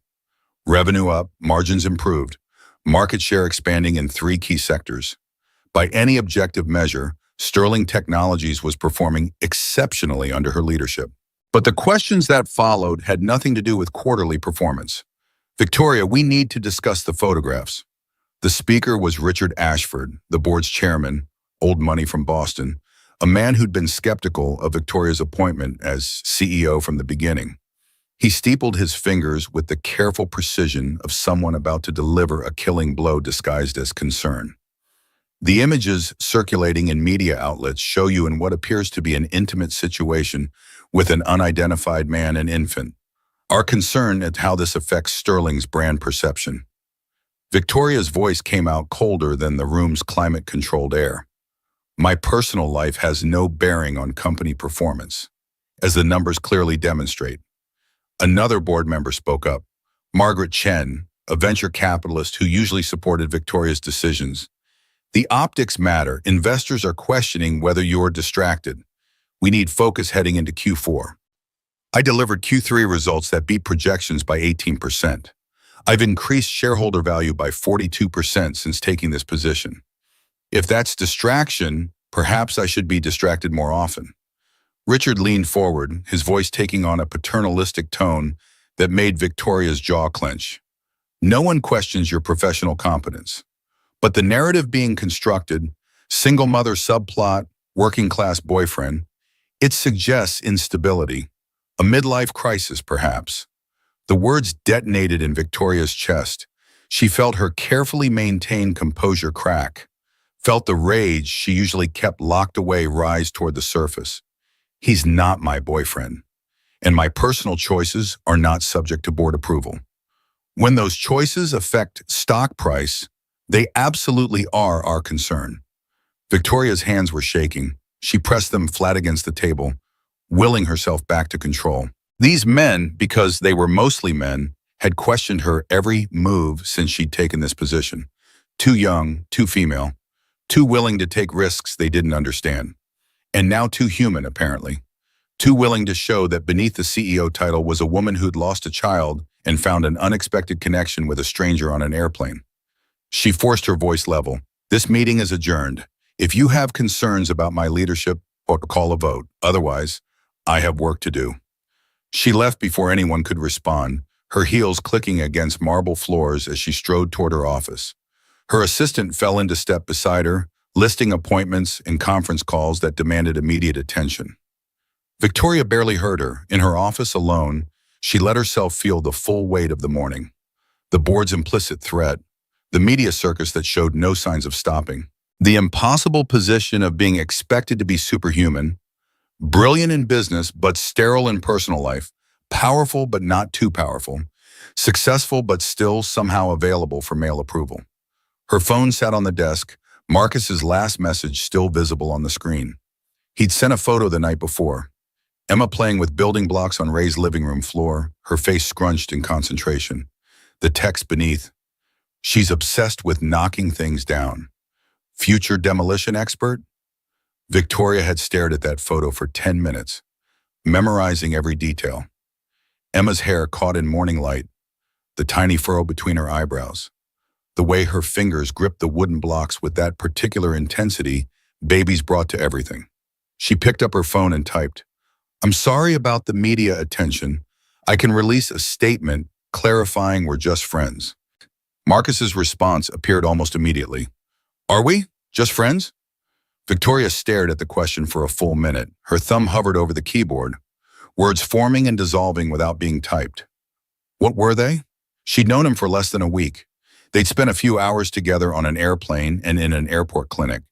S1: Revenue up, margins improved, market share expanding in three key sectors. By any objective measure, Sterling Technologies was performing exceptionally under her leadership. But the questions that followed had nothing to do with quarterly performance. Victoria, we need to discuss the photographs. The speaker was Richard Ashford, the board's chairman, old money from Boston, a man who'd been skeptical of Victoria's appointment as CEO from the beginning. He steepled his fingers with the careful precision of someone about to deliver a killing blow disguised as concern. The images circulating in media outlets show you in what appears to be an intimate situation with an unidentified man and infant. Our concern at how this affects Sterling's brand perception. Victoria's voice came out colder than the room's climate-controlled air. My personal life has no bearing on company performance, as the numbers clearly demonstrate. Another board member spoke up, Margaret Chen, a venture capitalist who usually supported Victoria's decisions. The optics matter. Investors are questioning whether you're distracted. We need focus heading into Q4. I delivered Q3 results that beat projections by 18%. I've increased shareholder value by 42% since taking this position. If that's distraction, perhaps I should be distracted more often. Richard leaned forward, his voice taking on a paternalistic tone that made Victoria's jaw clench. No one questions your professional competence. But the narrative being constructed, single mother subplot, working class boyfriend, it suggests instability, a midlife crisis perhaps. The words detonated in Victoria's chest. She felt her carefully maintained composure crack, felt the rage she usually kept locked away rise toward the surface. He's not my boyfriend, and my personal choices are not subject to board approval. When those choices affect stock price, they absolutely are our concern. Victoria's hands were shaking. She pressed them flat against the table, willing herself back to control. These men, because they were mostly men, had questioned her every move since she'd taken this position. Too young, too female, too willing to take risks they didn't understand. And now too human, apparently. Too willing to show that beneath the CEO title was a woman who'd lost a child and found an unexpected connection with a stranger on an airplane. She forced her voice level. This meeting is adjourned. If you have concerns about my leadership, call a vote. Otherwise, I have work to do. She left before anyone could respond, her heels clicking against marble floors as she strode toward her office. Her assistant fell into step beside her, listing appointments and conference calls that demanded immediate attention. Victoria barely heard her. In her office alone, she let herself feel the full weight of the morning. The board's implicit threat, the media circus that showed no signs of stopping, the impossible position of being expected to be superhuman, brilliant in business but sterile in personal life, powerful but not too powerful, successful but still somehow available for male approval. Her phone sat on the desk, Marcus's last message still visible on the screen. He'd sent a photo the night before. Emma playing with building blocks on Ray's living room floor, her face scrunched in concentration. The text beneath, she's obsessed with knocking things down. Future demolition expert? Victoria had stared at that photo for 10 minutes, memorizing every detail. Emma's hair caught in morning light, the tiny furrow between her eyebrows. The way her fingers gripped the wooden blocks with that particular intensity babies brought to everything. She picked up her phone and typed, "I'm sorry about the media attention. I can release a statement clarifying we're just friends." Marcus's response appeared almost immediately. "Are we? Just friends?" Victoria stared at the question for a full minute. Her thumb hovered over the keyboard, words forming and dissolving without being typed. What were they? She'd known him for less than a week. They'd spent a few hours together on an airplane and in an airport clinic.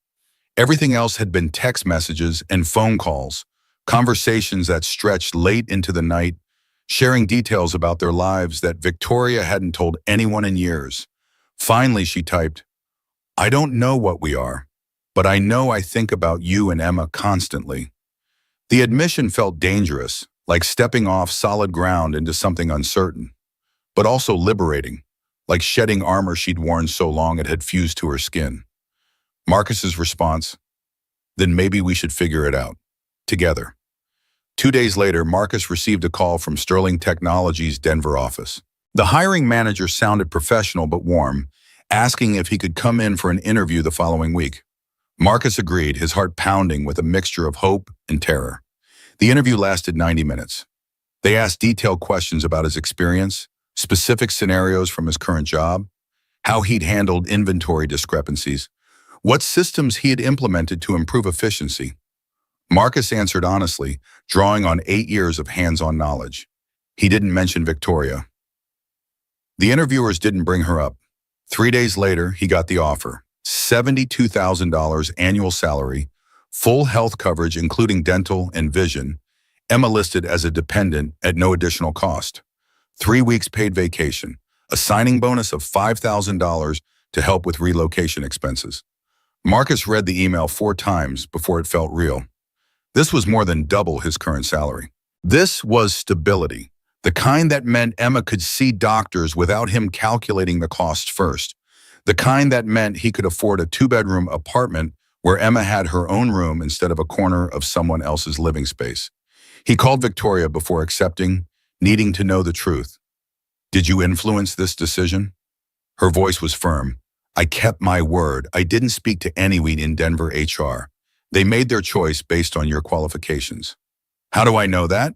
S1: Everything else had been text messages and phone calls, conversations that stretched late into the night, sharing details about their lives that Victoria hadn't told anyone in years. Finally, she typed, "I don't know what we are, but I know I think about you and Emma constantly." The admission felt dangerous, like stepping off solid ground into something uncertain, but also liberating, like shedding armor she'd worn so long it had fused to her skin. Marcus's response, "Then maybe we should figure it out. Together." 2 days later, Marcus received a call from Sterling Technologies' Denver office. The hiring manager sounded professional but warm, asking if he could come in for an interview the following week. Marcus agreed, his heart pounding with a mixture of hope and terror. The interview lasted 90 minutes. They asked detailed questions about his experience, specific scenarios from his current job, how he'd handled inventory discrepancies, what systems he had implemented to improve efficiency. Marcus answered honestly, drawing on 8 years of hands-on knowledge. He didn't mention Victoria. The interviewers didn't bring her up. 3 days later, he got the offer. $72,000 annual salary, full health coverage including dental and vision, Emma listed as a dependent at no additional cost. 3 weeks paid vacation, a signing bonus of $5,000 to help with relocation expenses. Marcus read the email 4 times before it felt real. This was more than double his current salary. This was stability, the kind that meant Emma could see doctors without him calculating the cost first. The kind that meant he could afford a 2-bedroom apartment where Emma had her own room instead of a corner of someone else's living space. He called Victoria before accepting, needing to know the truth. "Did you influence this decision?" Her voice was firm. "I kept my word. I didn't speak to anyone in Denver HR. They made their choice based on your qualifications." "How do I know that?"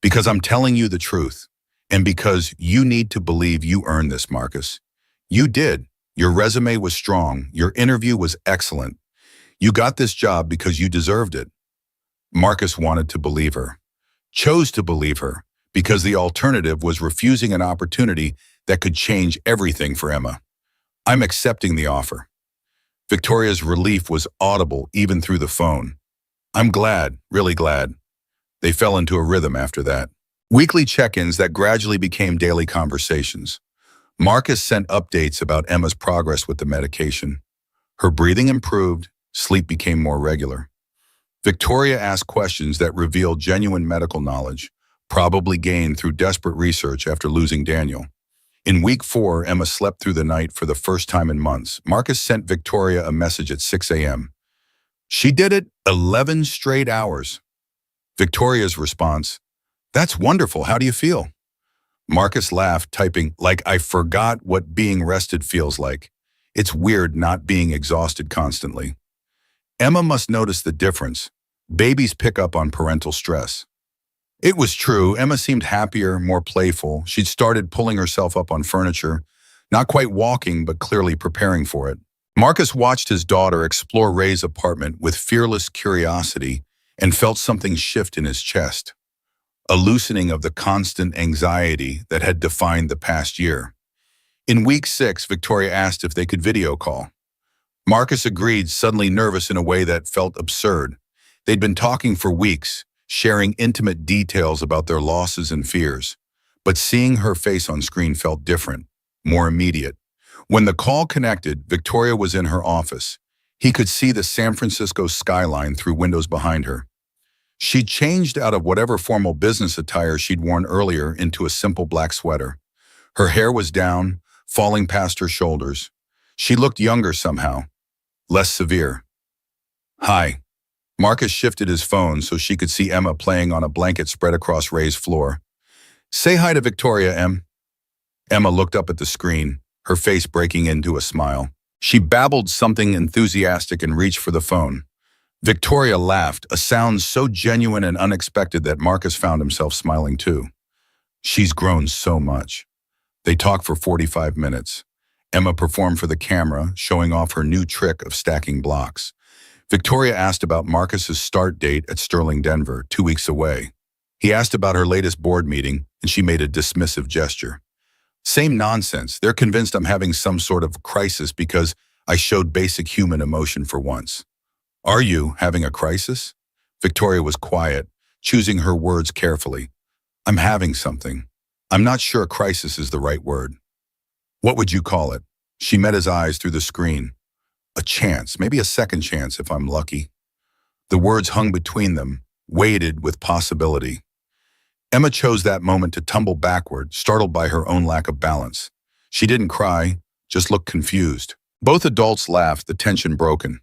S1: "Because I'm telling you the truth. And because you need to believe you earned this, Marcus. You did. Your resume was strong. Your interview was excellent. You got this job because you deserved it." Marcus wanted to believe her, chose to believe her, because the alternative was refusing an opportunity that could change everything for Emma. "I'm accepting the offer." Victoria's relief was audible even through the phone. "I'm glad, really glad." They fell into a rhythm after that. Weekly check-ins that gradually became daily conversations. Marcus sent updates about Emma's progress with the medication. Her breathing improved, sleep became more regular. Victoria asked questions that revealed genuine medical knowledge, probably gained through desperate research after losing Daniel. In week 4, Emma slept through the night for the first time in months. Marcus sent Victoria a message at 6 a.m. "She did it 11 straight hours." Victoria's response, "That's wonderful. How do you feel?" Marcus laughed, typing, "Like I forgot what being rested feels like. It's weird not being exhausted constantly." Emma must notice the difference. Babies pick up on parental stress. It was true. Emma seemed happier, more playful. She'd started pulling herself up on furniture, not quite walking, but clearly preparing for it. Marcus watched his daughter explore Ray's apartment with fearless curiosity and felt something shift in his chest, a loosening of the constant anxiety that had defined the past year. In week 6, Victoria asked if they could video call. Marcus agreed, suddenly nervous in a way that felt absurd. They'd been talking for weeks, sharing intimate details about their losses and fears. But seeing her face on screen felt different, more immediate. When the call connected, Victoria was in her office. He could see the San Francisco skyline through windows behind her. She'd changed out of whatever formal business attire she'd worn earlier into a simple black sweater. Her hair was down, falling past her shoulders. She looked younger somehow, less severe. "Hi." Marcus shifted his phone so she could see Emma playing on a blanket spread across Ray's floor. "Say hi to Victoria, Em." Emma looked up at the screen, her face breaking into a smile. She babbled something enthusiastic and reached for the phone. Victoria laughed, a sound so genuine and unexpected that Marcus found himself smiling too. "She's grown so much." They talked for 45 minutes. Emma performed for the camera, showing off her new trick of stacking blocks. Victoria asked about Marcus's start date at Sterling, Denver, 2 weeks away. He asked about her latest board meeting, and she made a dismissive gesture. "Same nonsense. They're convinced I'm having some sort of crisis because I showed basic human emotion for once." "Are you having a crisis?" Victoria was quiet, choosing her words carefully. "I'm having something. I'm not sure crisis is the right word." "What would you call it?" She met his eyes through the screen. "A chance, maybe a second chance if I'm lucky." The words hung between them, weighted with possibility. Emma chose that moment to tumble backward, startled by her own lack of balance. She didn't cry, just looked confused. Both adults laughed, the tension broken.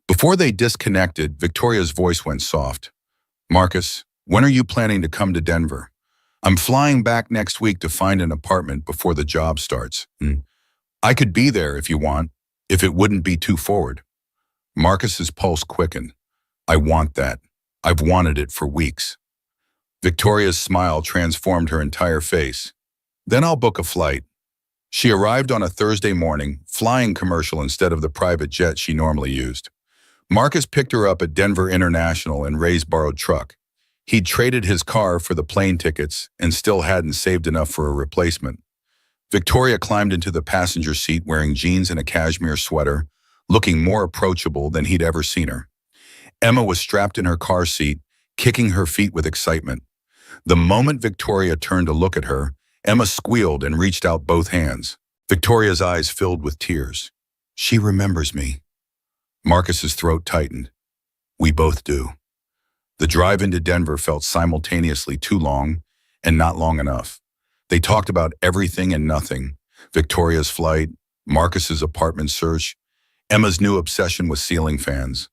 S1: Before they disconnected, Victoria's voice went soft. "Marcus, When are you planning to come to Denver? I'm flying back next week to find an apartment before the job starts. I could be there if you want, if it wouldn't be too forward. Marcus's pulse quickened. I want that. I've wanted it for weeks. Victoria's smile transformed her entire face. Then I'll book a flight. She arrived on a Thursday morning, flying commercial instead of the private jet she normally used. Marcus picked her up at Denver International in Ray's borrowed truck. He'd traded his car for the plane tickets and still hadn't saved enough for a replacement. Victoria climbed into the passenger seat wearing jeans and a cashmere sweater, looking more approachable than he'd ever seen her. Emma was strapped in her car seat, kicking her feet with excitement. The moment Victoria turned to look at her, Emma squealed and reached out both hands. Victoria's eyes filled with tears. She remembers me. Marcus's throat tightened. We both do. The drive into Denver felt simultaneously too long and not long enough. They talked about everything and nothing. Victoria's flight, Marcus's apartment search, Emma's new obsession with ceiling fans.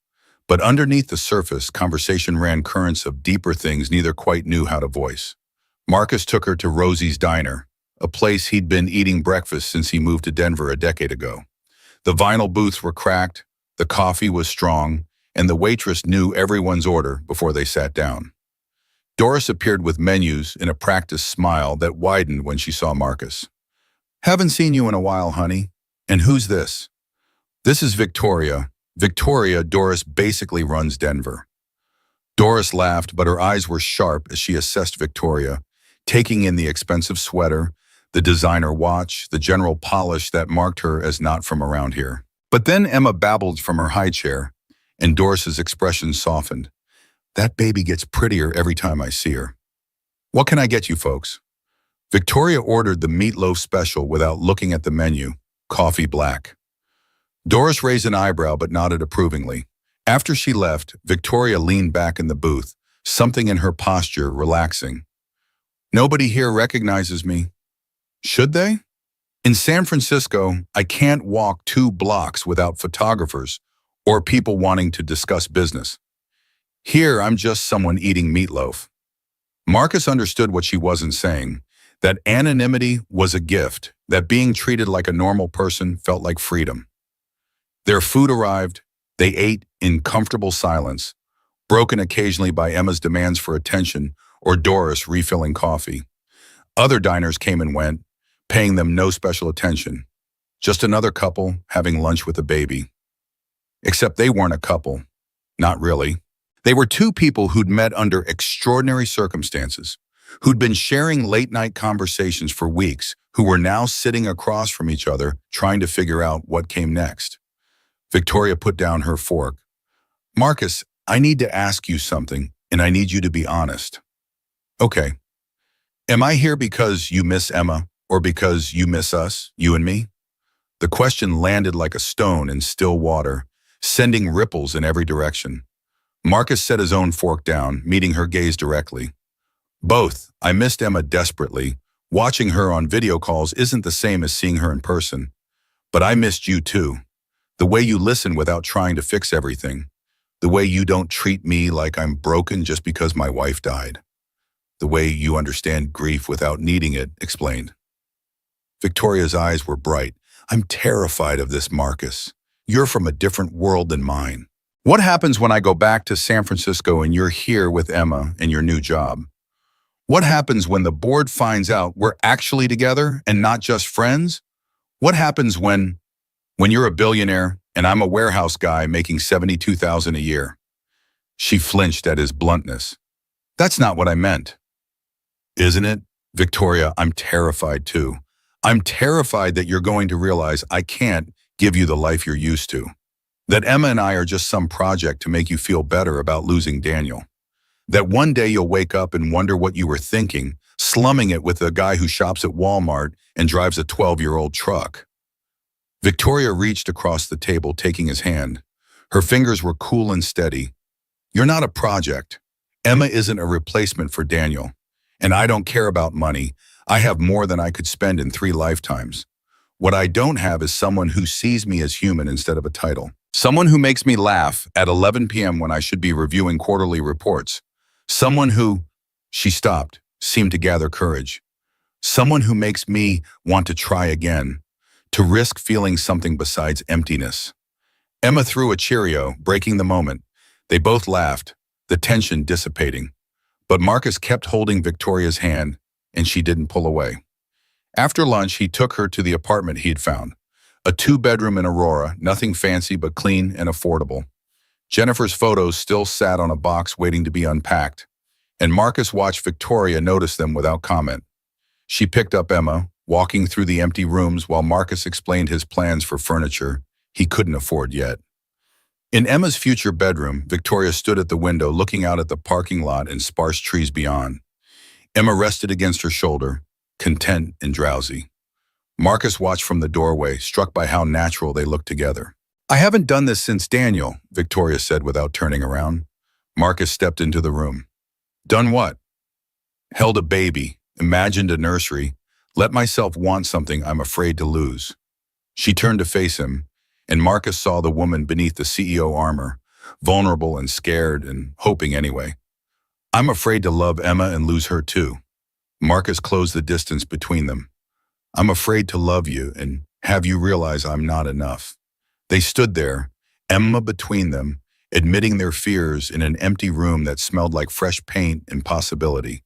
S1: But underneath the surface, conversation ran currents of deeper things neither quite knew how to voice. Marcus took her to Rosie's Diner, a place he'd been eating breakfast since he moved to Denver a decade ago. The vinyl booths were cracked, the coffee was strong, and the waitress knew everyone's order before they sat down. Doris appeared with menus in a practiced smile that widened when she saw Marcus. Haven't seen you in a while, honey. And who's this? This is Victoria. Victoria, Doris basically runs Denver. Doris laughed, but her eyes were sharp as she assessed Victoria, taking in the expensive sweater, the designer watch, the general polish that marked her as not from around here. But then Emma babbled from her high chair, and Doris's expression softened. That baby gets prettier every time I see her. What can I get you folks? Victoria ordered the meatloaf special without looking at the menu, coffee black. Doris raised an eyebrow but nodded approvingly. After she left, Victoria leaned back in the booth, something in her posture relaxing. Nobody here recognizes me. Should they? In San Francisco, I can't walk 2 blocks without photographers or people wanting to discuss business. Here, I'm just someone eating meatloaf. Marcus understood what she wasn't saying, that anonymity was a gift, that being treated like a normal person felt like freedom. Their food arrived. They ate in comfortable silence, broken occasionally by Emma's demands for attention or Doris refilling coffee. Other diners came and went, paying them no special attention. Just another couple having lunch with a baby. Except they weren't a couple. Not really. They were 2 people who'd met under extraordinary circumstances, who'd been sharing late-night conversations for weeks, who were now sitting across from each other trying to figure out what came next. Victoria put down her fork. Marcus, I need to ask you something, and I need you to be honest. Okay. Am I here because you miss Emma, or because you miss us, you and me? The question landed like a stone in still water, sending ripples in every direction. Marcus set his own fork down, meeting her gaze directly. Both. I missed Emma desperately. Watching her on video calls isn't the same as seeing her in person. But I missed you too. The way you listen without trying to fix everything. The way you don't treat me like I'm broken just because my wife died. The way you understand grief without needing it, explained. Victoria's eyes were bright. I'm terrified of this, Marcus. You're from a different world than mine. What happens when I go back to San Francisco and you're here with Emma and your new job? What happens when the board finds out we're actually together and not just friends? What happens when you're a billionaire and I'm a warehouse guy making $72,000 a year? She flinched at his bluntness. That's not what I meant. Isn't it? Victoria, I'm terrified too. I'm terrified that you're going to realize I can't give you the life you're used to. That Emma and I are just some project to make you feel better about losing Daniel. That one day you'll wake up and wonder what you were thinking, slumming it with a guy who shops at Walmart and drives a 12-year-old truck. Victoria reached across the table, taking his hand. Her fingers were cool and steady. You're not a project. Emma isn't a replacement for Daniel. And I don't care about money. I have more than I could spend in 3 lifetimes. What I don't have is someone who sees me as human instead of a title. Someone who makes me laugh at 11 p.m. when I should be reviewing quarterly reports. Someone who, she stopped, seemed to gather courage. Someone who makes me want to try again, to risk feeling something besides emptiness. Emma threw a Cheerio, breaking the moment. They both laughed, the tension dissipating. But Marcus kept holding Victoria's hand, and she didn't pull away. After lunch, he took her to the apartment he'd found. A two-bedroom in Aurora, nothing fancy but clean and affordable. Jennifer's photos still sat on a box waiting to be unpacked, and Marcus watched Victoria notice them without comment. She picked up Emma, walking through the empty rooms while Marcus explained his plans for furniture he couldn't afford yet. In Emma's future bedroom, Victoria stood at the window looking out at the parking lot and sparse trees beyond. Emma rested against her shoulder, content and drowsy. Marcus watched from the doorway, struck by how natural they looked together. "I haven't done this since Daniel," Victoria said without turning around. Marcus stepped into the room. "Done what?" "Held a baby, imagined a nursery, let myself want something I'm afraid to lose." She turned to face him, and Marcus saw the woman beneath the CEO armor, vulnerable and scared and hoping anyway. "I'm afraid to love Emma and lose her too." Marcus closed the distance between them. "I'm afraid to love you and have you realize I'm not enough." They stood there, Emma between them, admitting their fears in an empty room that smelled like fresh paint and possibility.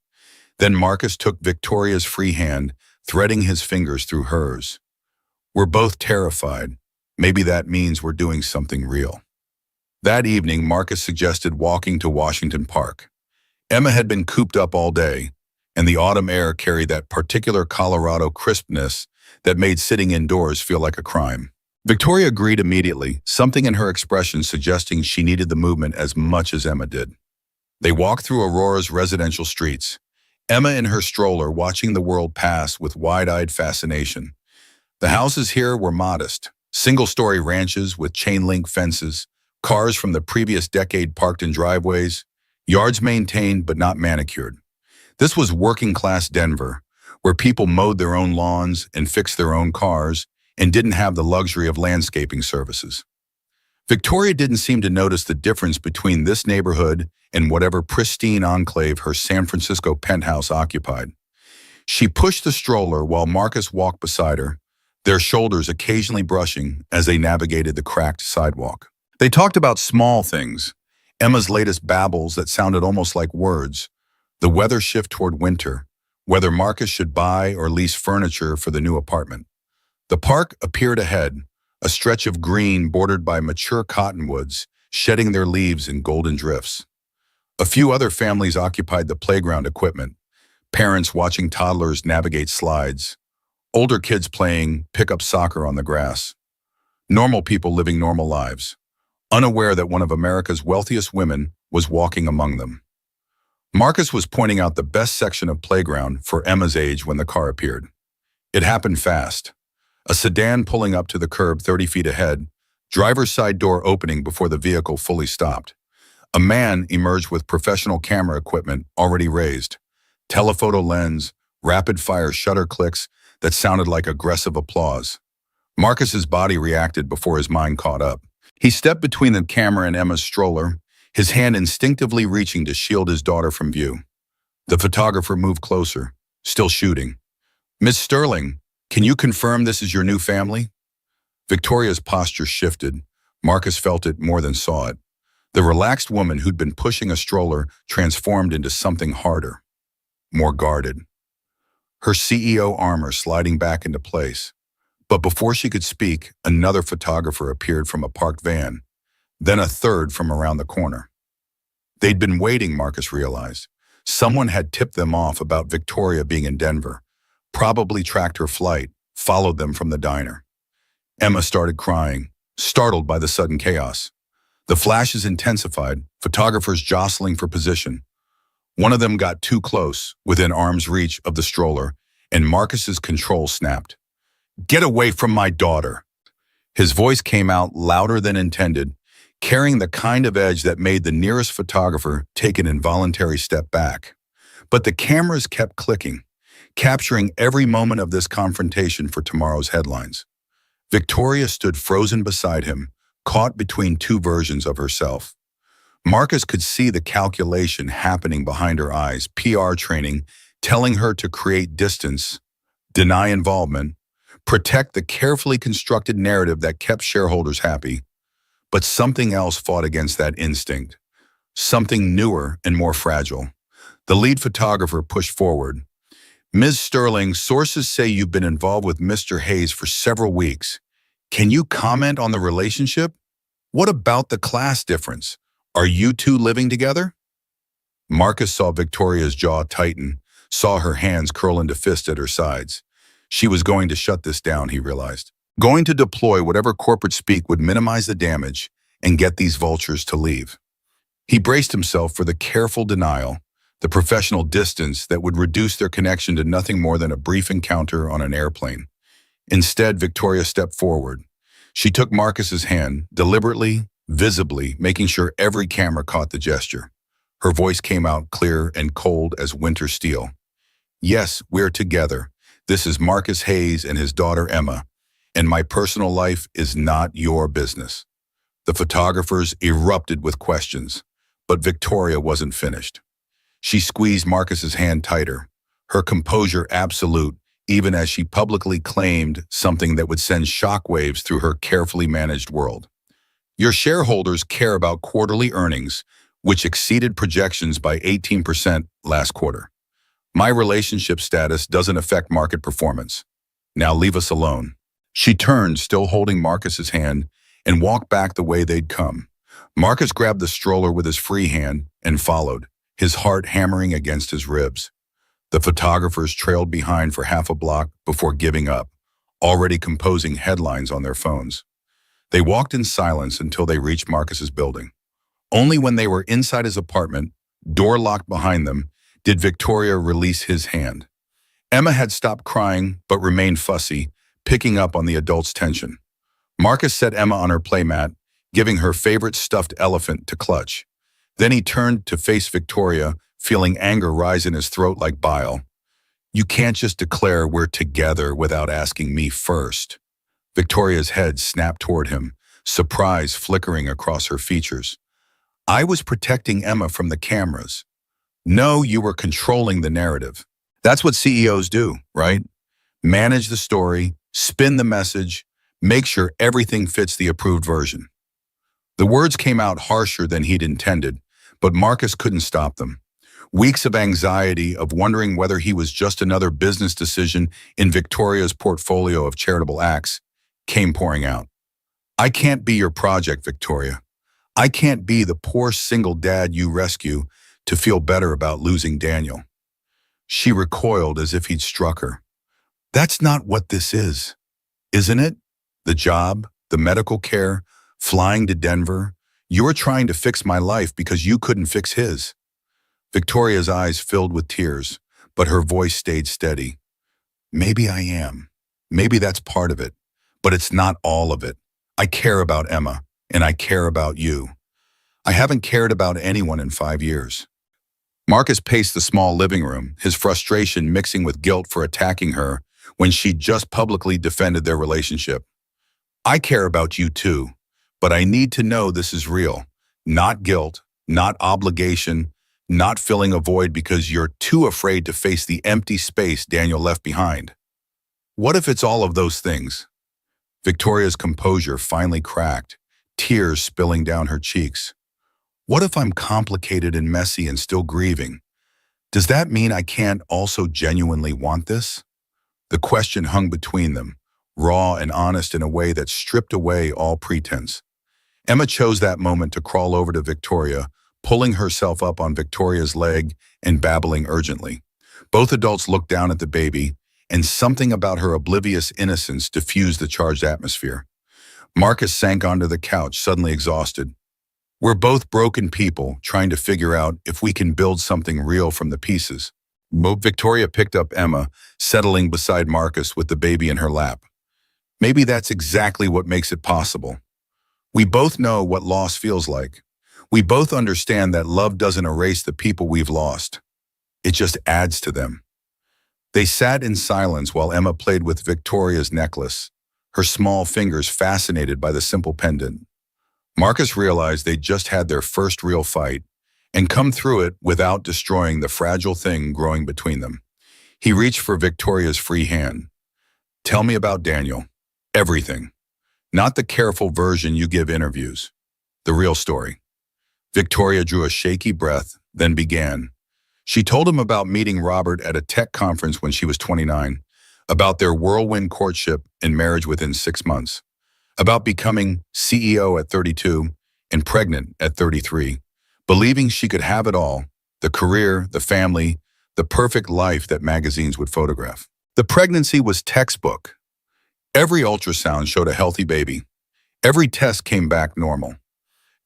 S1: Then Marcus took Victoria's free hand, threading his fingers through hers. "We're both terrified. Maybe that means we're doing something real." That evening, Marcus suggested walking to Washington Park. Emma had been cooped up all day, and the autumn air carried that particular Colorado crispness that made sitting indoors feel like a crime. Victoria agreed immediately, something in her expression suggesting she needed the movement as much as Emma did. They walked through Aurora's residential streets, Emma in her stroller watching the world pass with wide-eyed fascination. The houses here were modest, single-story ranches with chain-link fences, cars from the previous decade parked in driveways, yards maintained but not manicured. This was working-class Denver, where people mowed their own lawns and fixed their own cars and didn't have the luxury of landscaping services. Victoria didn't seem to notice the difference between this neighborhood and whatever pristine enclave her San Francisco penthouse occupied. She pushed the stroller while Marcus walked beside her, their shoulders occasionally brushing as they navigated the cracked sidewalk. They talked about small things, Emma's latest babbles that sounded almost like words, the weather shift toward winter, whether Marcus should buy or lease furniture for the new apartment. The park appeared ahead, a stretch of green bordered by mature cottonwoods, shedding their leaves in golden drifts. A few other families occupied the playground equipment, parents watching toddlers navigate slides, older kids playing pickup soccer on the grass. Normal people living normal lives, unaware that one of America's wealthiest women was walking among them. Marcus was pointing out the best section of playground for Emma's age when the car appeared. It happened fast. A sedan pulling up to the curb 30 feet ahead, driver's side door opening before the vehicle fully stopped. A man emerged with professional camera equipment already raised, telephoto lens, rapid-fire shutter clicks that sounded like aggressive applause. Marcus's body reacted before his mind caught up. He stepped between the camera and Emma's stroller, his hand instinctively reaching to shield his daughter from view. The photographer moved closer, still shooting. "Miss Sterling, can you confirm this is your new family?" Victoria's posture shifted. Marcus felt it more than saw it. The relaxed woman who'd been pushing a stroller transformed into something harder, more guarded. Her CEO armor sliding back into place. But before she could speak, another photographer appeared from a parked van, then a third from around the corner. They'd been waiting, Marcus realized. Someone had tipped them off about Victoria being in Denver, probably tracked her flight, followed them from the diner. Emma started crying, startled by the sudden chaos. The flashes intensified, photographers jostling for position. One of them got too close, within arm's reach of the stroller, and Marcus's control snapped. "Get away from my daughter!" His voice came out louder than intended, carrying the kind of edge that made the nearest photographer take an involuntary step back. But the cameras kept clicking, capturing every moment of this confrontation for tomorrow's headlines. Victoria stood frozen beside him, caught between two versions of herself. Marcus could see the calculation happening behind her eyes, PR training, telling her to create distance, deny involvement, protect the carefully constructed narrative that kept shareholders happy. But something else fought against that instinct, something newer and more fragile. The lead photographer pushed forward. Ms. Sterling, sources say you've been involved with Mr. Hayes for several weeks. Can you comment on the relationship? What about the class difference? Are you two living together? Marcus saw Victoria's jaw tighten, saw her hands curl into fists at her sides. She was going to shut this down, he realized. Going to deploy whatever corporate speak would minimize the damage and get these vultures to leave. He braced himself for the careful denial, the professional distance that would reduce their connection to nothing more than a brief encounter on an airplane. Instead, Victoria stepped forward. She took Marcus's hand, deliberately, visibly, making sure every camera caught the gesture. Her voice came out clear and cold as winter steel. Yes, we're together. This is Marcus Hayes and his daughter Emma, and my personal life is not your business. The photographers erupted with questions, but Victoria wasn't finished. She squeezed Marcus's hand tighter, her composure absolute, even as she publicly claimed something that would send shockwaves through her carefully managed world. Your shareholders care about quarterly earnings, which exceeded projections by 18% last quarter. My relationship status doesn't affect market performance. Now leave us alone. She turned, still holding Marcus's hand, and walked back the way they'd come. Marcus grabbed the stroller with his free hand and followed, his heart hammering against his ribs. The photographers trailed behind for half a block before giving up, already composing headlines on their phones. They walked in silence until they reached Marcus's building. Only when they were inside his apartment, door locked behind them, did Victoria release his hand. Emma had stopped crying but remained fussy, picking up on the adult's tension. Marcus set Emma on her playmat, giving her favorite stuffed elephant to clutch. Then he turned to face Victoria, feeling anger rise in his throat like bile. You can't just declare we're together without asking me first. Victoria's head snapped toward him, surprise flickering across her features. I was protecting Emma from the cameras. No, you were controlling the narrative. That's what CEOs do, right? Manage the story, spin the message, make sure everything fits the approved version. The words came out harsher than he'd intended, but Marcus couldn't stop them. Weeks of anxiety, of wondering whether he was just another business decision in Victoria's portfolio of charitable acts, came pouring out. I can't be your project, Victoria. I can't be the poor single dad you rescue to feel better about losing Daniel. She recoiled as if he'd struck her. That's not what this is, isn't it? The job, the medical care, flying to Denver. You're trying to fix my life because you couldn't fix his. Victoria's eyes filled with tears, but her voice stayed steady. Maybe I am. Maybe that's part of it, but it's not all of it. I care about Emma, and I care about you. I haven't cared about anyone in 5 years. Marcus paced the small living room, his frustration mixing with guilt for attacking her when she'd just publicly defended their relationship. I care about you too, but I need to know this is real. Not guilt, not obligation, not filling a void because you're too afraid to face the empty space Daniel left behind. What if it's all of those things? Victoria's composure finally cracked, tears spilling down her cheeks. What if I'm complicated and messy and still grieving? Does that mean I can't also genuinely want this? The question hung between them, raw and honest in a way that stripped away all pretense. Emma chose that moment to crawl over to Victoria, pulling herself up on Victoria's leg and babbling urgently. Both adults looked down at the baby, and something about her oblivious innocence diffused the charged atmosphere. Marcus sank onto the couch, suddenly exhausted. We're both broken people trying to figure out if we can build something real from the pieces. Victoria picked up Emma, settling beside Marcus with the baby in her lap. Maybe that's exactly what makes it possible. We both know what loss feels like. We both understand that love doesn't erase the people we've lost. It just adds to them. They sat in silence while Emma played with Victoria's necklace, her small fingers fascinated by the simple pendant. Marcus realized they'd just had their first real fight and come through it without destroying the fragile thing growing between them. He reached for Victoria's free hand. Tell me about Daniel. Everything. Not the careful version you give interviews. The real story. Victoria drew a shaky breath, then began. She told him about meeting Robert at a tech conference when she was 29, about their whirlwind courtship and marriage within 6 months, about becoming CEO at 32 and pregnant at 33, believing she could have it all, the career, the family, the perfect life that magazines would photograph. The pregnancy was textbook. Every ultrasound showed a healthy baby. Every test came back normal.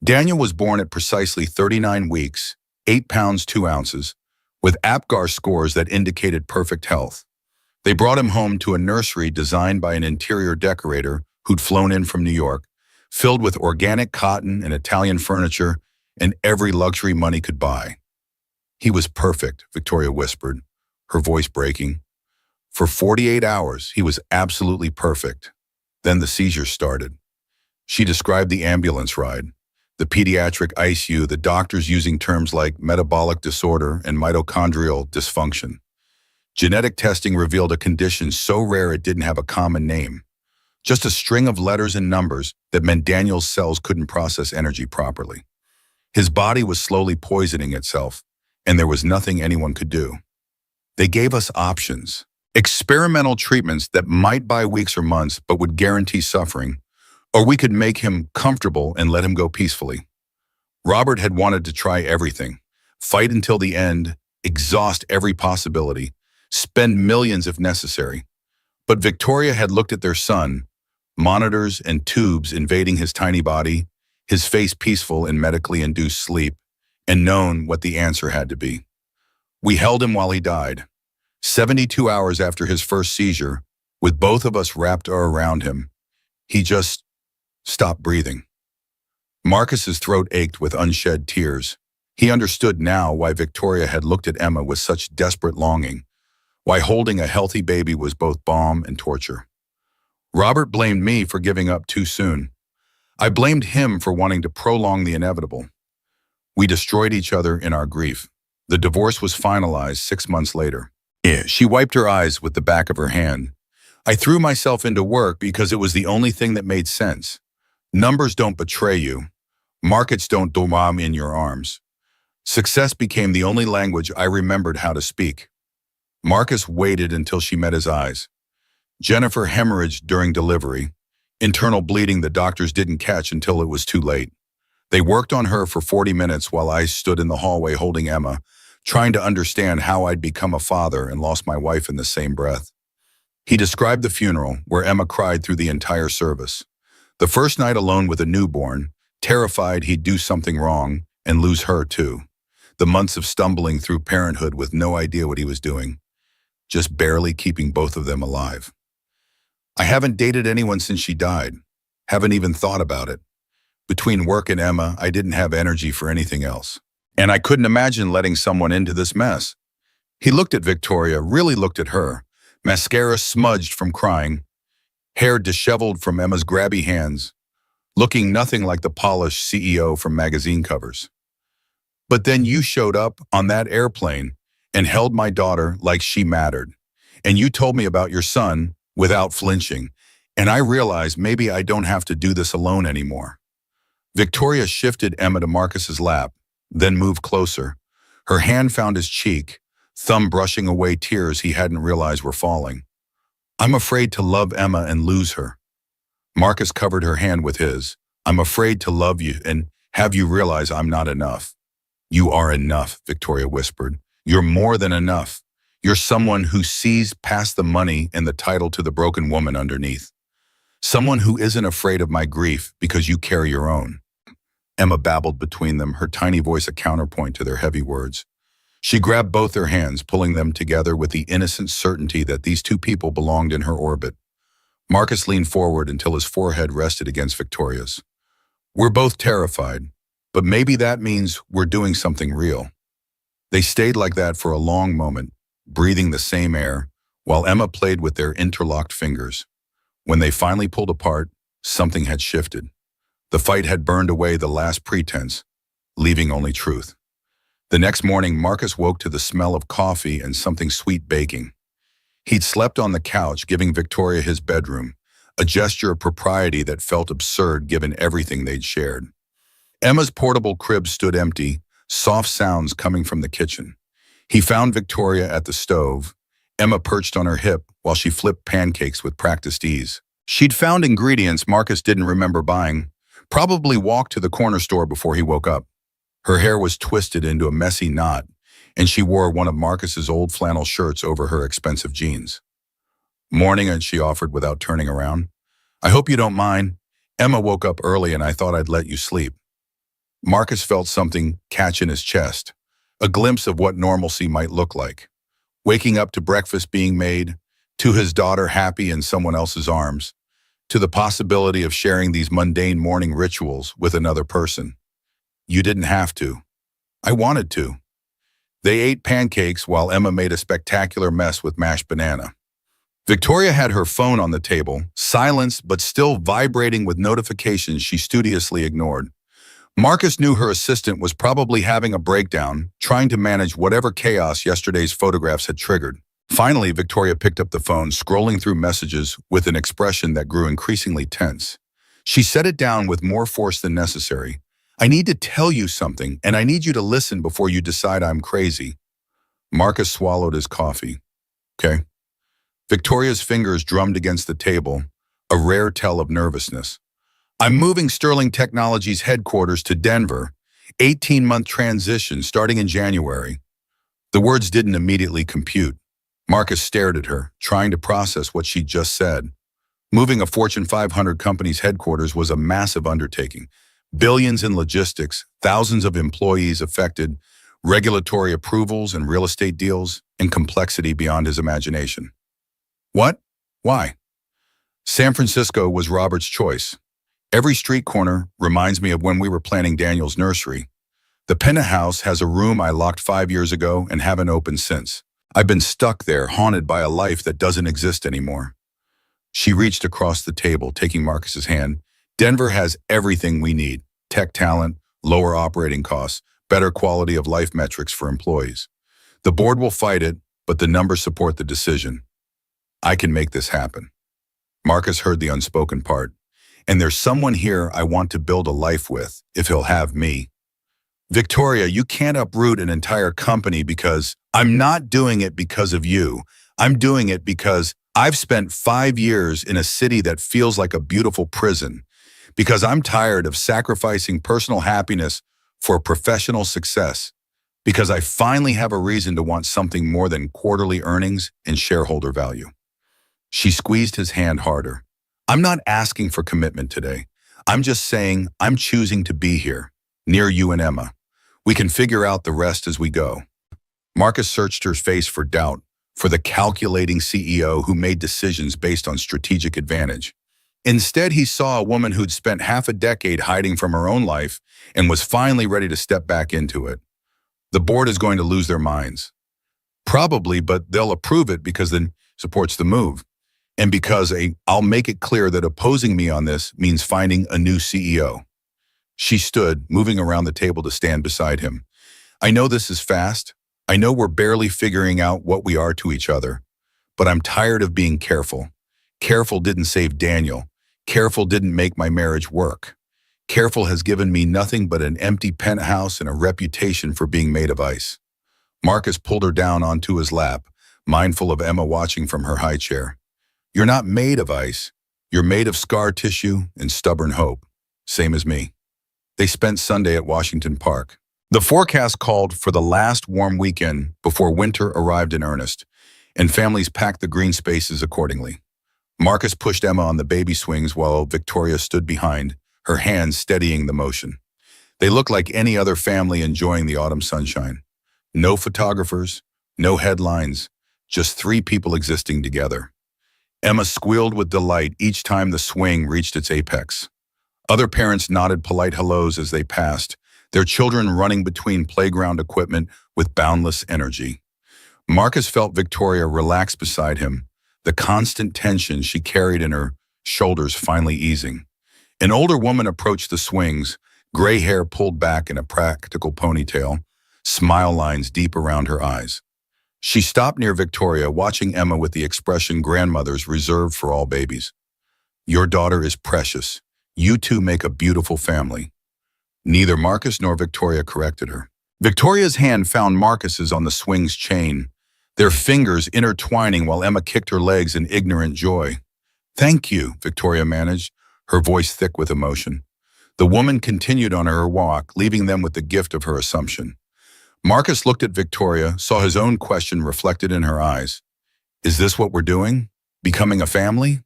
S1: Daniel was born at precisely 39 weeks, 8 pounds 2 ounces, with APGAR scores that indicated perfect health. They brought him home to a nursery designed by an interior decorator who'd flown in from New York, filled with organic cotton and Italian furniture and every luxury money could buy. He was perfect, Victoria whispered, her voice breaking. For 48 hours, he was absolutely perfect. Then the seizures started. She described the ambulance ride, the pediatric ICU, the doctors using terms like metabolic disorder and mitochondrial dysfunction. Genetic testing revealed a condition so rare it didn't have a common name. Just a string of letters and numbers that meant Daniel's cells couldn't process energy properly. His body was slowly poisoning itself, and there was nothing anyone could do. They gave us options. Experimental treatments that might buy weeks or months but would guarantee suffering, or we could make him comfortable and let him go peacefully. Robert had wanted to try everything, fight until the end, exhaust every possibility, spend millions if necessary. But Victoria had looked at their son, monitors and tubes invading his tiny body, his face peaceful in medically induced sleep, and known what the answer had to be. We held him while he died. 72 hours after his first seizure, with both of us wrapped around him, he just stopped breathing. Marcus's throat ached with unshed tears. He understood now why Victoria had looked at Emma with such desperate longing, why holding a healthy baby was both balm and torture. Robert blamed me for giving up too soon. I blamed him for wanting to prolong the inevitable. We destroyed each other in our grief. The divorce was finalized 6 months later. She wiped her eyes with the back of her hand. I threw myself into work because it was the only thing that made sense. Numbers don't betray you. Markets don't dom in your arms. Success became the only language I remembered how to speak. Marcus waited until she met his eyes. Jennifer hemorrhaged during delivery, internal bleeding the doctors didn't catch until it was too late. They worked on her for 40 minutes while I stood in the hallway holding Emma, trying to understand how I'd become a father and lost my wife in the same breath. He described the funeral, where Emma cried through the entire service. The first night alone with a newborn, terrified he'd do something wrong and lose her too. The months of stumbling through parenthood with no idea what he was doing, just barely keeping both of them alive. I haven't dated anyone since she died. Haven't even thought about it. Between work and Emma, I didn't have energy for anything else. And I couldn't imagine letting someone into this mess. He looked at Victoria, really looked at her, mascara smudged from crying, hair disheveled from Emma's grabby hands, looking nothing like the polished CEO from magazine covers. But then you showed up on that airplane and held my daughter like she mattered. And you told me about your son without flinching. And I realized maybe I don't have to do this alone anymore. Victoria shifted Emma to Marcus's lap, then moved closer. Her hand found his cheek, thumb brushing away tears he hadn't realized were falling. I'm afraid to love Emma and lose her. Marcus covered her hand with his. I'm afraid to love you and have you realize I'm not enough. You are enough, Victoria whispered. You're more than enough. You're someone who sees past the money and the title to the broken woman underneath. Someone who isn't afraid of my grief because you carry your own. Emma babbled between them, her tiny voice a counterpoint to their heavy words. She grabbed both their hands, pulling them together with the innocent certainty that these two people belonged in her orbit. Marcus leaned forward until his forehead rested against Victoria's. We're both terrified, but maybe that means we're doing something real. They stayed like that for a long moment, breathing the same air, while Emma played with their interlocked fingers. When they finally pulled apart, something had shifted. The fight had burned away the last pretense, leaving only truth. The next morning, Marcus woke to the smell of coffee and something sweet baking. He'd slept on the couch, giving Victoria his bedroom, a gesture of propriety that felt absurd given everything they'd shared. Emma's portable crib stood empty, soft sounds coming from the kitchen. He found Victoria at the stove, Emma perched on her hip while she flipped pancakes with practiced ease. She'd found ingredients Marcus didn't remember buying, probably walked to the corner store before he woke up. Her hair was twisted into a messy knot, and she wore one of Marcus's old flannel shirts over her expensive jeans. "Morning," and she offered without turning around. "I hope you don't mind. Emma woke up early and I thought I'd let you sleep." Marcus felt something catch in his chest, a glimpse of what normalcy might look like. Waking up to breakfast being made, to his daughter happy in someone else's arms, to the possibility of sharing these mundane morning rituals with another person. "You didn't have to. I wanted to." They ate pancakes while Emma made a spectacular mess with mashed banana. Victoria had her phone on the table, silenced but still vibrating with notifications she studiously ignored. Marcus knew her assistant was probably having a breakdown, trying to manage whatever chaos yesterday's photographs had triggered. Finally, Victoria picked up the phone, scrolling through messages with an expression that grew increasingly tense. She set it down with more force than necessary. "I need to tell you something, and I need you to listen before you decide I'm crazy." Marcus swallowed his coffee. "Okay." Victoria's fingers drummed against the table, a rare tell of nervousness. "I'm moving Sterling Technologies headquarters to Denver, 18-month transition starting in January." The words didn't immediately compute. Marcus stared at her, trying to process what she'd just said. Moving a Fortune 500 company's headquarters was a massive undertaking. Billions in logistics, thousands of employees affected, regulatory approvals and real estate deals, and complexity beyond his imagination. "What? Why?" San Francisco was Robert's choice. "Every street corner reminds me of when we were planning Daniel's nursery. The penthouse has a room I locked 5 years ago and haven't opened since. I've been stuck there, haunted by a life that doesn't exist anymore." She reached across the table, taking Marcus's hand. "Denver has everything we need: tech talent, lower operating costs, better quality of life metrics for employees. The board will fight it, but the numbers support the decision. I can make this happen." Marcus heard the unspoken part. "And there's someone here I want to build a life with, if he'll have me." "Victoria, you can't uproot an entire company because—" "I'm not doing it because of you. I'm doing it because I've spent 5 years in a city that feels like a beautiful prison. Because I'm tired of sacrificing personal happiness for professional success. Because I finally have a reason to want something more than quarterly earnings and shareholder value." She squeezed his hand harder. "I'm not asking for commitment today. I'm just saying I'm choosing to be here, near you and Emma. We can figure out the rest as we go." Marcus searched her face for doubt, for the calculating CEO who made decisions based on strategic advantage. Instead, he saw a woman who'd spent half a decade hiding from her own life and was finally ready to step back into it. "The board is going to lose their minds." "Probably, but they'll approve it because then supports the move. And because I'll make it clear that opposing me on this means finding a new CEO." She stood, moving around the table to stand beside him. "I know this is fast. I know we're barely figuring out what we are to each other. But I'm tired of being careful. Careful didn't save Daniel. Careful didn't make my marriage work. Careful has given me nothing but an empty penthouse and a reputation for being made of ice." Marcus pulled her down onto his lap, mindful of Emma watching from her high chair. "You're not made of ice. You're made of scar tissue and stubborn hope. Same as me." They spent Sunday at Washington Park. The forecast called for the last warm weekend before winter arrived in earnest, and families packed the green spaces accordingly. Marcus pushed Emma on the baby swings while Victoria stood behind, her hands steadying the motion. They looked like any other family enjoying the autumn sunshine. No photographers, no headlines, just 3 people existing together. Emma squealed with delight each time the swing reached its apex. Other parents nodded polite hellos as they passed, their children running between playground equipment with boundless energy. Marcus felt Victoria relax beside him, the constant tension she carried in her shoulders finally easing. An older woman approached the swings, gray hair pulled back in a practical ponytail, smile lines deep around her eyes. She stopped near Victoria, watching Emma with the expression grandmothers reserve for all babies. Your daughter is precious. You two make a beautiful family. Neither Marcus nor Victoria corrected her. Victoria's hand found Marcus's on the swing's chain, their fingers intertwining while Emma kicked her legs in ignorant joy. Thank you, Victoria managed, her voice thick with emotion. The woman continued on her walk, leaving them with the gift of her assumption. Marcus looked at Victoria, saw his own question reflected in her eyes. Is this what we're doing? Becoming a family?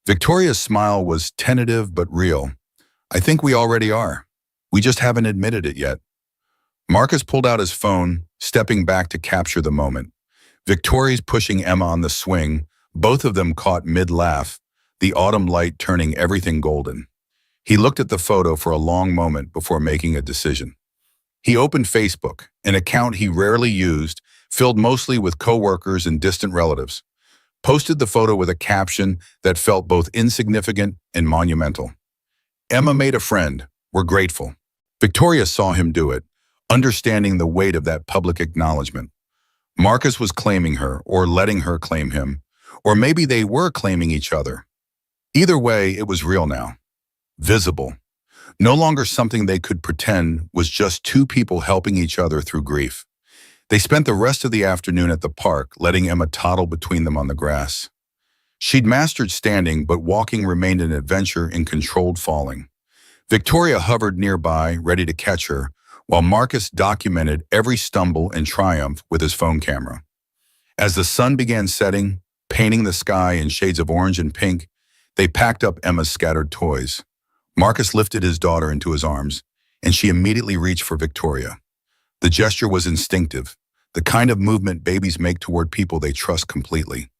S1: Victoria's smile was tentative but real. I think we already are. We just haven't admitted it yet. Marcus pulled out his phone, stepping back to capture the moment. Victoria's pushing Emma on the swing, both of them caught mid-laugh, the autumn light turning everything golden. He looked at the photo for a long moment before making a decision. He opened Facebook, an account he rarely used, filled mostly with coworkers and distant relatives. Posted the photo with a caption that felt both insignificant and monumental. Emma made a friend. We're grateful. Victoria saw him do it, understanding the weight of that public acknowledgement. Marcus was claiming her, or letting her claim him, or maybe they were claiming each other. Either way, it was real now. Visible. No longer something they could pretend was just two people helping each other through grief. They spent the rest of the afternoon at the park, letting Emma toddle between them on the grass. She'd mastered standing, but walking remained an adventure in controlled falling. Victoria hovered nearby, ready to catch her, while Marcus documented every stumble and triumph with his phone camera. As the sun began setting, painting the sky in shades of orange and pink, they packed up Emma's scattered toys. Marcus lifted his daughter into his arms, and she immediately reached for Victoria. The gesture was instinctive, the kind of movement babies make toward people they trust completely.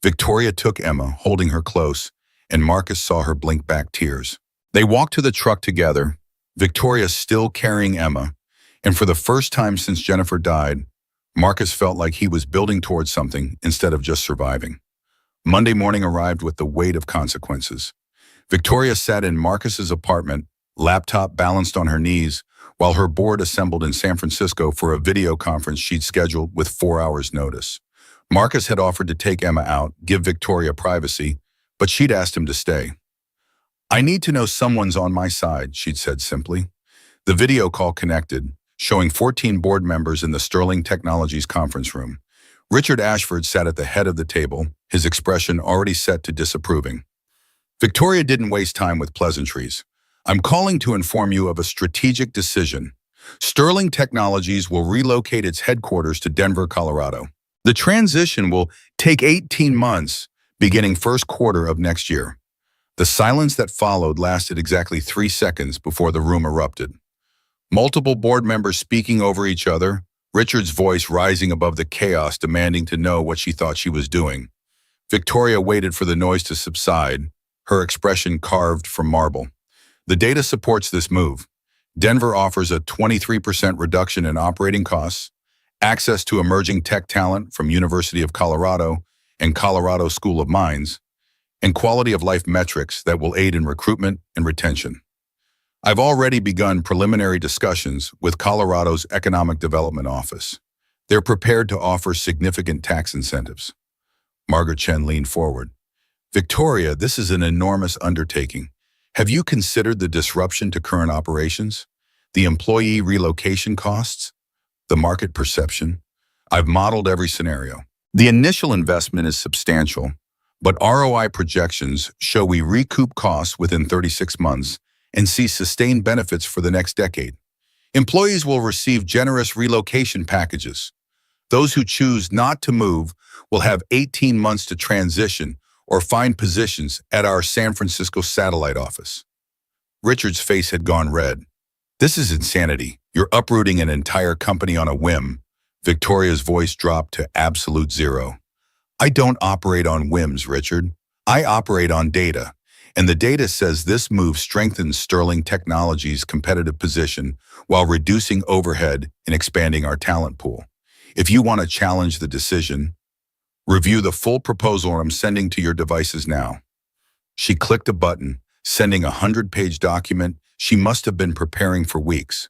S1: Victoria took Emma, holding her close, and Marcus saw her blink back tears. They walked to the truck together, Victoria still carrying Emma, and for the first time since Jennifer died, Marcus felt like he was building towards something instead of just surviving. Monday morning arrived with the weight of consequences. Victoria sat in Marcus's apartment, laptop balanced on her knees, while her board assembled in San Francisco for a video conference she'd scheduled with 4 hours' notice. Marcus had offered to take Emma out, give Victoria privacy, but she'd asked him to stay. I need to know someone's on my side, she'd said simply. The video call connected, showing 14 board members in the Sterling Technologies conference room. Richard Ashford sat at the head of the table, his expression already set to disapproving. Victoria didn't waste time with pleasantries. I'm calling to inform you of a strategic decision. Sterling Technologies will relocate its headquarters to Denver, Colorado. The transition will take 18 months, beginning first quarter of next year. The silence that followed lasted exactly 3 seconds before the room erupted. Multiple board members speaking over each other, Richard's voice rising above the chaos, demanding to know what she thought she was doing. Victoria waited for the noise to subside, her expression carved from marble. The data supports this move. Denver offers a 23% reduction in operating costs, access to emerging tech talent from University of Colorado and Colorado School of Mines, and quality of life metrics that will aid in recruitment and retention. I've already begun preliminary discussions with Colorado's Economic Development Office. They're prepared to offer significant tax incentives. Margaret Chen leaned forward. Victoria, this is an enormous undertaking. Have you considered the disruption to current operations? The employee relocation costs? The market perception? I've modeled every scenario. The initial investment is substantial, but ROI projections show we recoup costs within 36 months and see sustained benefits for the next decade. Employees will receive generous relocation packages. Those who choose not to move will have 18 months to transition or find positions at our San Francisco satellite office. Richard's face had gone red. This is insanity. You're uprooting an entire company on a whim. Victoria's voice dropped to absolute zero. I don't operate on whims, Richard. I operate on data. And the data says this move strengthens Sterling Technologies' competitive position while reducing overhead and expanding our talent pool. If you want to challenge the decision, review the full proposal I'm sending to your devices now. She clicked a button, sending a 100-page document she must have been preparing for weeks.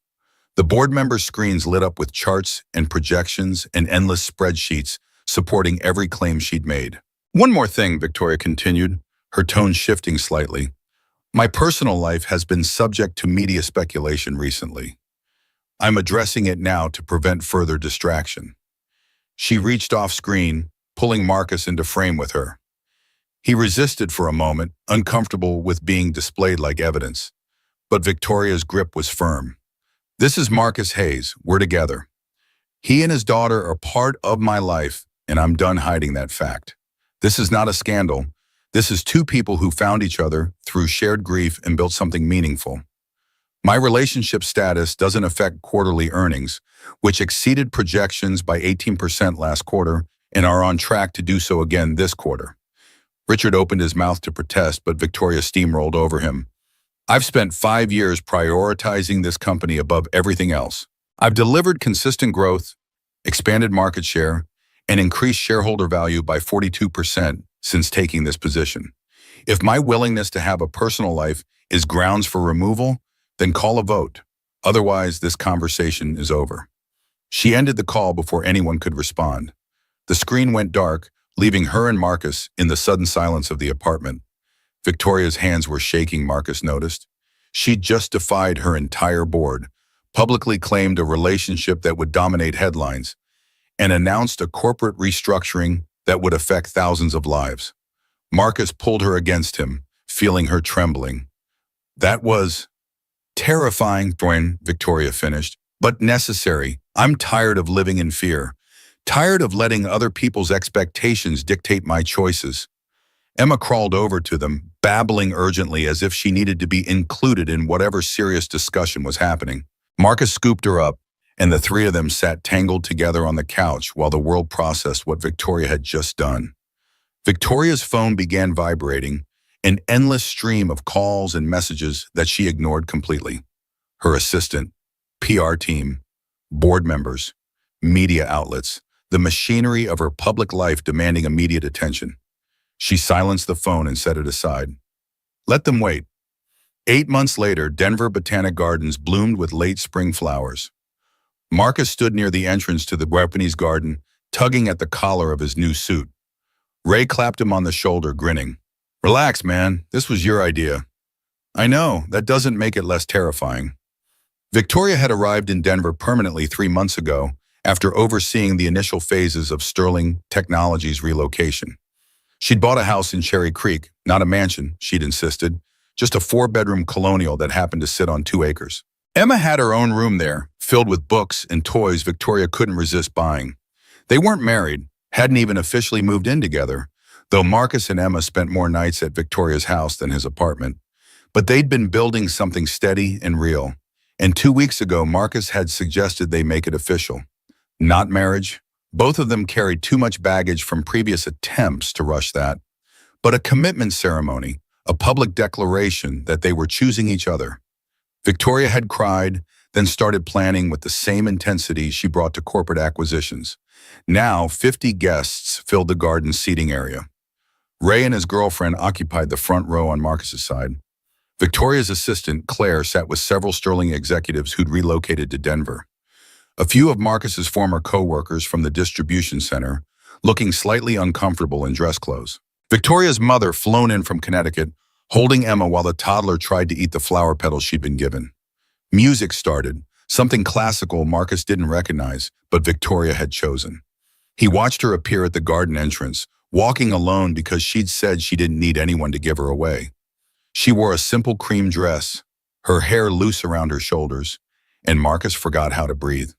S1: The board members' screens lit up with charts and projections and endless spreadsheets supporting every claim she'd made. One more thing, Victoria continued, her tone shifting slightly. My personal life has been subject to media speculation recently. I'm addressing it now to prevent further distraction. She reached off screen, pulling Marcus into frame with her. He resisted for a moment, uncomfortable with being displayed like evidence. But Victoria's grip was firm. This is Marcus Hayes. We're together. He and his daughter are part of my life, and I'm done hiding that fact. This is not a scandal. This is two people who found each other through shared grief and built something meaningful. My relationship status doesn't affect quarterly earnings, which exceeded projections by 18% last quarter and are on track to do so again this quarter. Richard opened his mouth to protest, but Victoria steamrolled over him. I've spent 5 years prioritizing this company above everything else. I've delivered consistent growth, expanded market share, and increased shareholder value by 42% since taking this position. If my willingness to have a personal life is grounds for removal, then call a vote. Otherwise, this conversation is over. She ended the call before anyone could respond. The screen went dark, leaving her and Marcus in the sudden silence of the apartment. Victoria's hands were shaking, Marcus noticed. She'd just defied her entire board, publicly claimed a relationship that would dominate headlines, and announced a corporate restructuring that would affect thousands of lives. Marcus pulled her against him, feeling her trembling. That was terrifying, Victoria finished, but necessary. I'm tired of living in fear, tired of letting other people's expectations dictate my choices. Emma crawled over to them, babbling urgently as if she needed to be included in whatever serious discussion was happening. Marcus scooped her up, and the three of them sat tangled together on the couch while the world processed what Victoria had just done. Victoria's phone began vibrating, an endless stream of calls and messages that she ignored completely. Her assistant, PR team, board members, media outlets, the machinery of her public life demanding immediate attention. She silenced the phone and set it aside. Let them wait. 8 months later, Denver Botanic Gardens bloomed with late spring flowers. Marcus stood near the entrance to the Japanese garden, tugging at the collar of his new suit. Ray clapped him on the shoulder, grinning. Relax, man. This was your idea. I know, that doesn't make it less terrifying. Victoria had arrived in Denver permanently 3 months ago after overseeing the initial phases of Sterling Technologies' relocation. She'd bought a house in Cherry Creek, not a mansion, she'd insisted, just a 4-bedroom colonial that happened to sit on 2 acres. Emma had her own room there, filled with books and toys Victoria couldn't resist buying. They weren't married, hadn't even officially moved in together, though Marcus and Emma spent more nights at Victoria's house than his apartment. But they'd been building something steady and real. And 2 weeks ago, Marcus had suggested they make it official. Not marriage. Both of them carried too much baggage from previous attempts to rush that. But a commitment ceremony, a public declaration that they were choosing each other. Victoria had cried, then started planning with the same intensity she brought to corporate acquisitions. Now, 50 guests filled the garden's seating area. Ray and his girlfriend occupied the front row on Marcus's side. Victoria's assistant, Claire, sat with several Sterling executives who'd relocated to Denver. A few of Marcus's former co-workers from the distribution center, looking slightly uncomfortable in dress clothes. Victoria's mother, flown in from Connecticut, holding Emma while the toddler tried to eat the flower petals she'd been given. Music started, something classical Marcus didn't recognize, but Victoria had chosen. He watched her appear at the garden entrance, walking alone because she'd said she didn't need anyone to give her away. She wore a simple cream dress, her hair loose around her shoulders, and Marcus forgot how to breathe.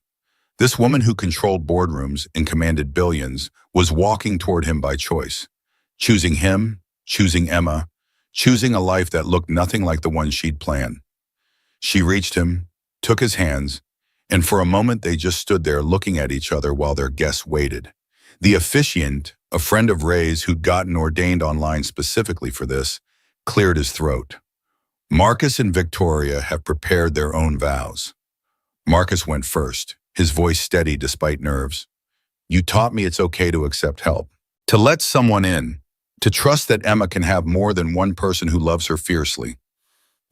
S1: This woman who controlled boardrooms and commanded billions was walking toward him by choice, choosing him, choosing Emma, choosing a life that looked nothing like the one she'd planned. She reached him, took his hands, and for a moment they just stood there looking at each other while their guests waited. The officiant, a friend of Ray's who'd gotten ordained online specifically for this, cleared his throat. Marcus and Victoria have prepared their own vows. Marcus went first, his voice steady despite nerves. You taught me it's okay to accept help, to let someone in, to trust that Emma can have more than one person who loves her fiercely.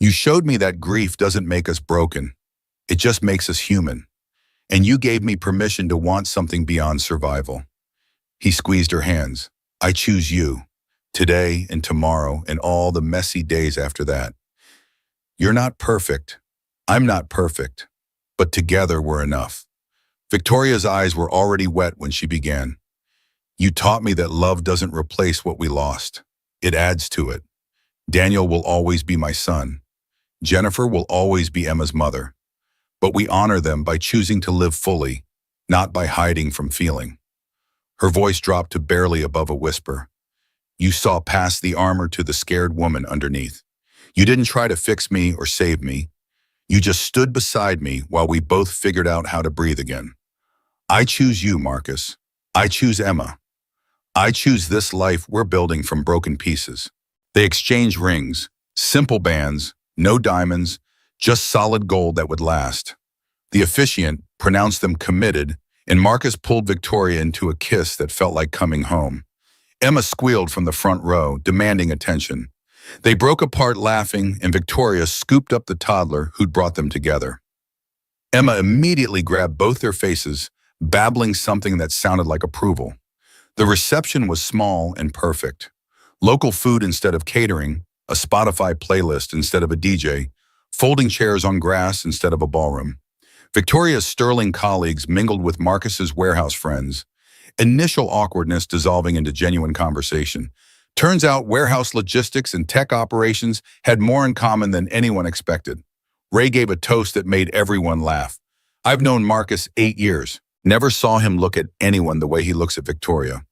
S1: You showed me that grief doesn't make us broken. It just makes us human. And you gave me permission to want something beyond survival. He squeezed her hands. I choose you, today and tomorrow and all the messy days after that. You're not perfect. I'm not perfect. But together we're enough. Victoria's eyes were already wet when she began. You taught me that love doesn't replace what we lost. It adds to it. Daniel will always be my son. Jennifer will always be Emma's mother. But we honor them by choosing to live fully, not by hiding from feeling. Her voice dropped to barely above a whisper. You saw past the armor to the scared woman underneath. You didn't try to fix me or save me. You just stood beside me while we both figured out how to breathe again. I choose you, Marcus. I choose Emma. I choose this life we're building from broken pieces. They exchanged rings, simple bands, no diamonds, just solid gold that would last. The officiant pronounced them committed, and Marcus pulled Victoria into a kiss that felt like coming home. Emma squealed from the front row, demanding attention. They broke apart laughing, and Victoria scooped up the toddler who'd brought them together. Emma immediately grabbed both their faces, babbling something that sounded like approval. The reception was small and perfect. Local food instead of catering, a Spotify playlist instead of a DJ, folding chairs on grass instead of a ballroom. Victoria's sterling colleagues mingled with Marcus's warehouse friends, initial awkwardness dissolving into genuine conversation. Turns out warehouse logistics and tech operations had more in common than anyone expected. Ray gave a toast that made everyone laugh. I've known Marcus 8 years. Never saw him look at anyone the way he looks at Victoria.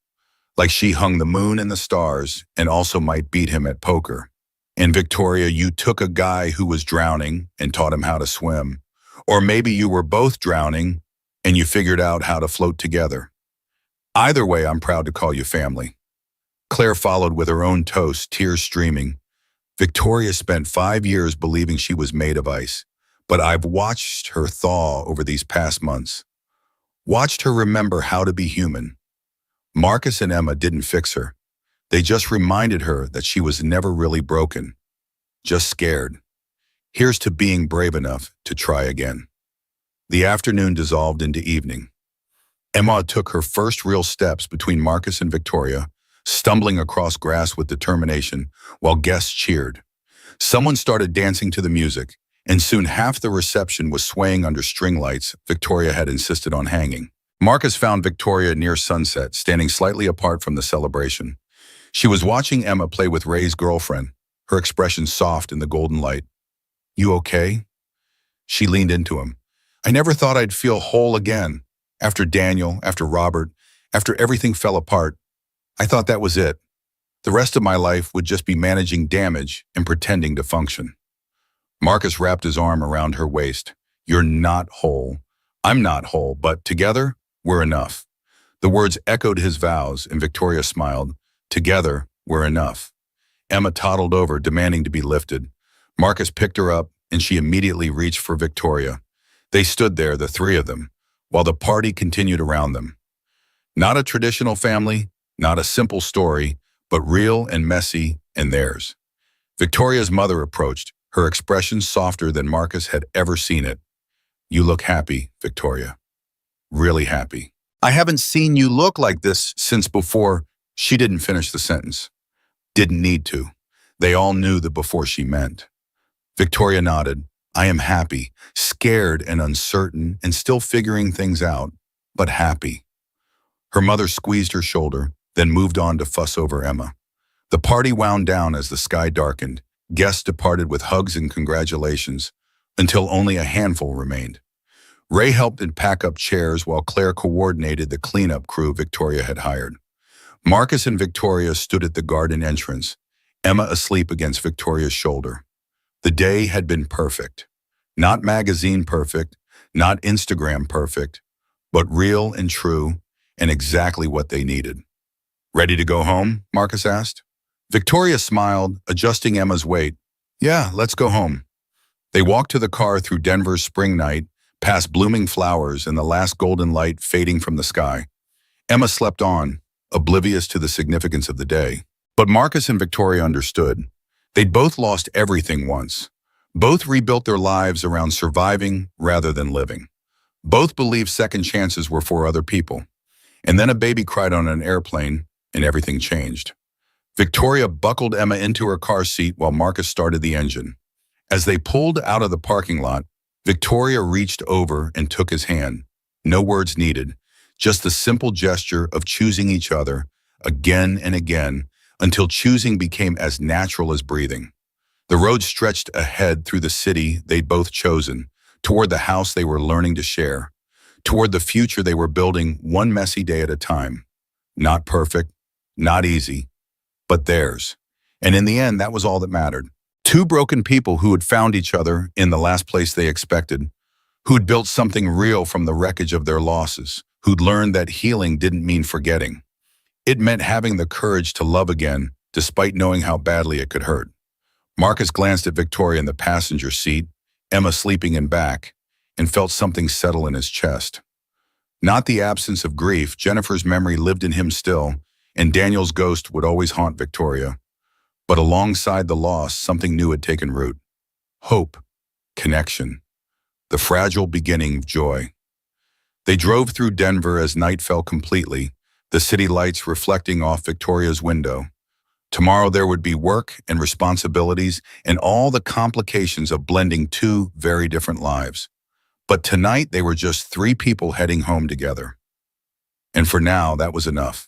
S1: Like she hung the moon and the stars and also might beat him at poker. And Victoria, you took a guy who was drowning and taught him how to swim. Or maybe you were both drowning and you figured out how to float together. Either way, I'm proud to call you family. Claire followed with her own toast, tears streaming. Victoria spent 5 years believing she was made of ice, but I've watched her thaw over these past months. Watched her remember how to be human. Marcus and Emma didn't fix her. They just reminded her that she was never really broken, just scared. Here's to being brave enough to try again. The afternoon dissolved into evening. Emma took her first real steps between Marcus and Victoria, stumbling across grass with determination while guests cheered. Someone started dancing to the music, and soon half the reception was swaying under string lights Victoria had insisted on hanging. Marcus found Victoria near sunset, standing slightly apart from the celebration. She was watching Emma play with Ray's girlfriend, her expression soft in the golden light. You okay? She leaned into him. I never thought I'd feel whole again. After Daniel, after Robert, after everything fell apart, I thought that was it. The rest of my life would just be managing damage and pretending to function. Marcus wrapped his arm around her waist. You're not whole. I'm not whole, but together, we're enough. The words echoed his vows, and Victoria smiled. Together, we're enough. Emma toddled over, demanding to be lifted. Marcus picked her up, and she immediately reached for Victoria. They stood there, the three of them, while the party continued around them. Not a traditional family, not a simple story, but real and messy and theirs. Victoria's mother approached, her expression softer than Marcus had ever seen it. You look happy, Victoria. Really happy. I haven't seen you look like this since before. She didn't finish the sentence. Didn't need to. They all knew the before she meant. Victoria nodded. I am happy, scared and uncertain and still figuring things out, but happy. Her mother squeezed her shoulder, then moved on to fuss over Emma. The party wound down as the sky darkened. Guests departed with hugs and congratulations, until only a handful remained. Ray helped pack up chairs while Claire coordinated the cleanup crew Victoria had hired. Marcus and Victoria stood at the garden entrance, Emma asleep against Victoria's shoulder. The day had been perfect. Not magazine perfect, not Instagram perfect, but real and true and exactly what they needed. Ready to go home? Marcus asked. Victoria smiled, adjusting Emma's weight. Yeah, let's go home. They walked to the car through Denver's spring night, past blooming flowers and the last golden light fading from the sky. Emma slept on, oblivious to the significance of the day. But Marcus and Victoria understood. They'd both lost everything once. Both rebuilt their lives around surviving rather than living. Both believed second chances were for other people. And then a baby cried on an airplane, and everything changed. Victoria buckled Emma into her car seat while Marcus started the engine. As they pulled out of the parking lot, Victoria reached over and took his hand. No words needed, just the simple gesture of choosing each other again and again until choosing became as natural as breathing. The road stretched ahead through the city they'd both chosen, toward the house they were learning to share, toward the future they were building one messy day at a time. Not perfect, not easy, but theirs. And in the end, that was all that mattered. Two broken people who had found each other in the last place they expected, who'd built something real from the wreckage of their losses, who'd learned that healing didn't mean forgetting. It meant having the courage to love again, despite knowing how badly it could hurt. Marcus glanced at Victoria in the passenger seat, Emma sleeping in back, and felt something settle in his chest. Not the absence of grief, Jennifer's memory lived in him still, and Daniel's ghost would always haunt Victoria. But alongside the loss, something new had taken root. Hope, connection, the fragile beginning of joy. They drove through Denver as night fell completely, the city lights reflecting off Victoria's window. Tomorrow there would be work and responsibilities and all the complications of blending two very different lives. But tonight they were just three people heading home together. And for now, that was enough.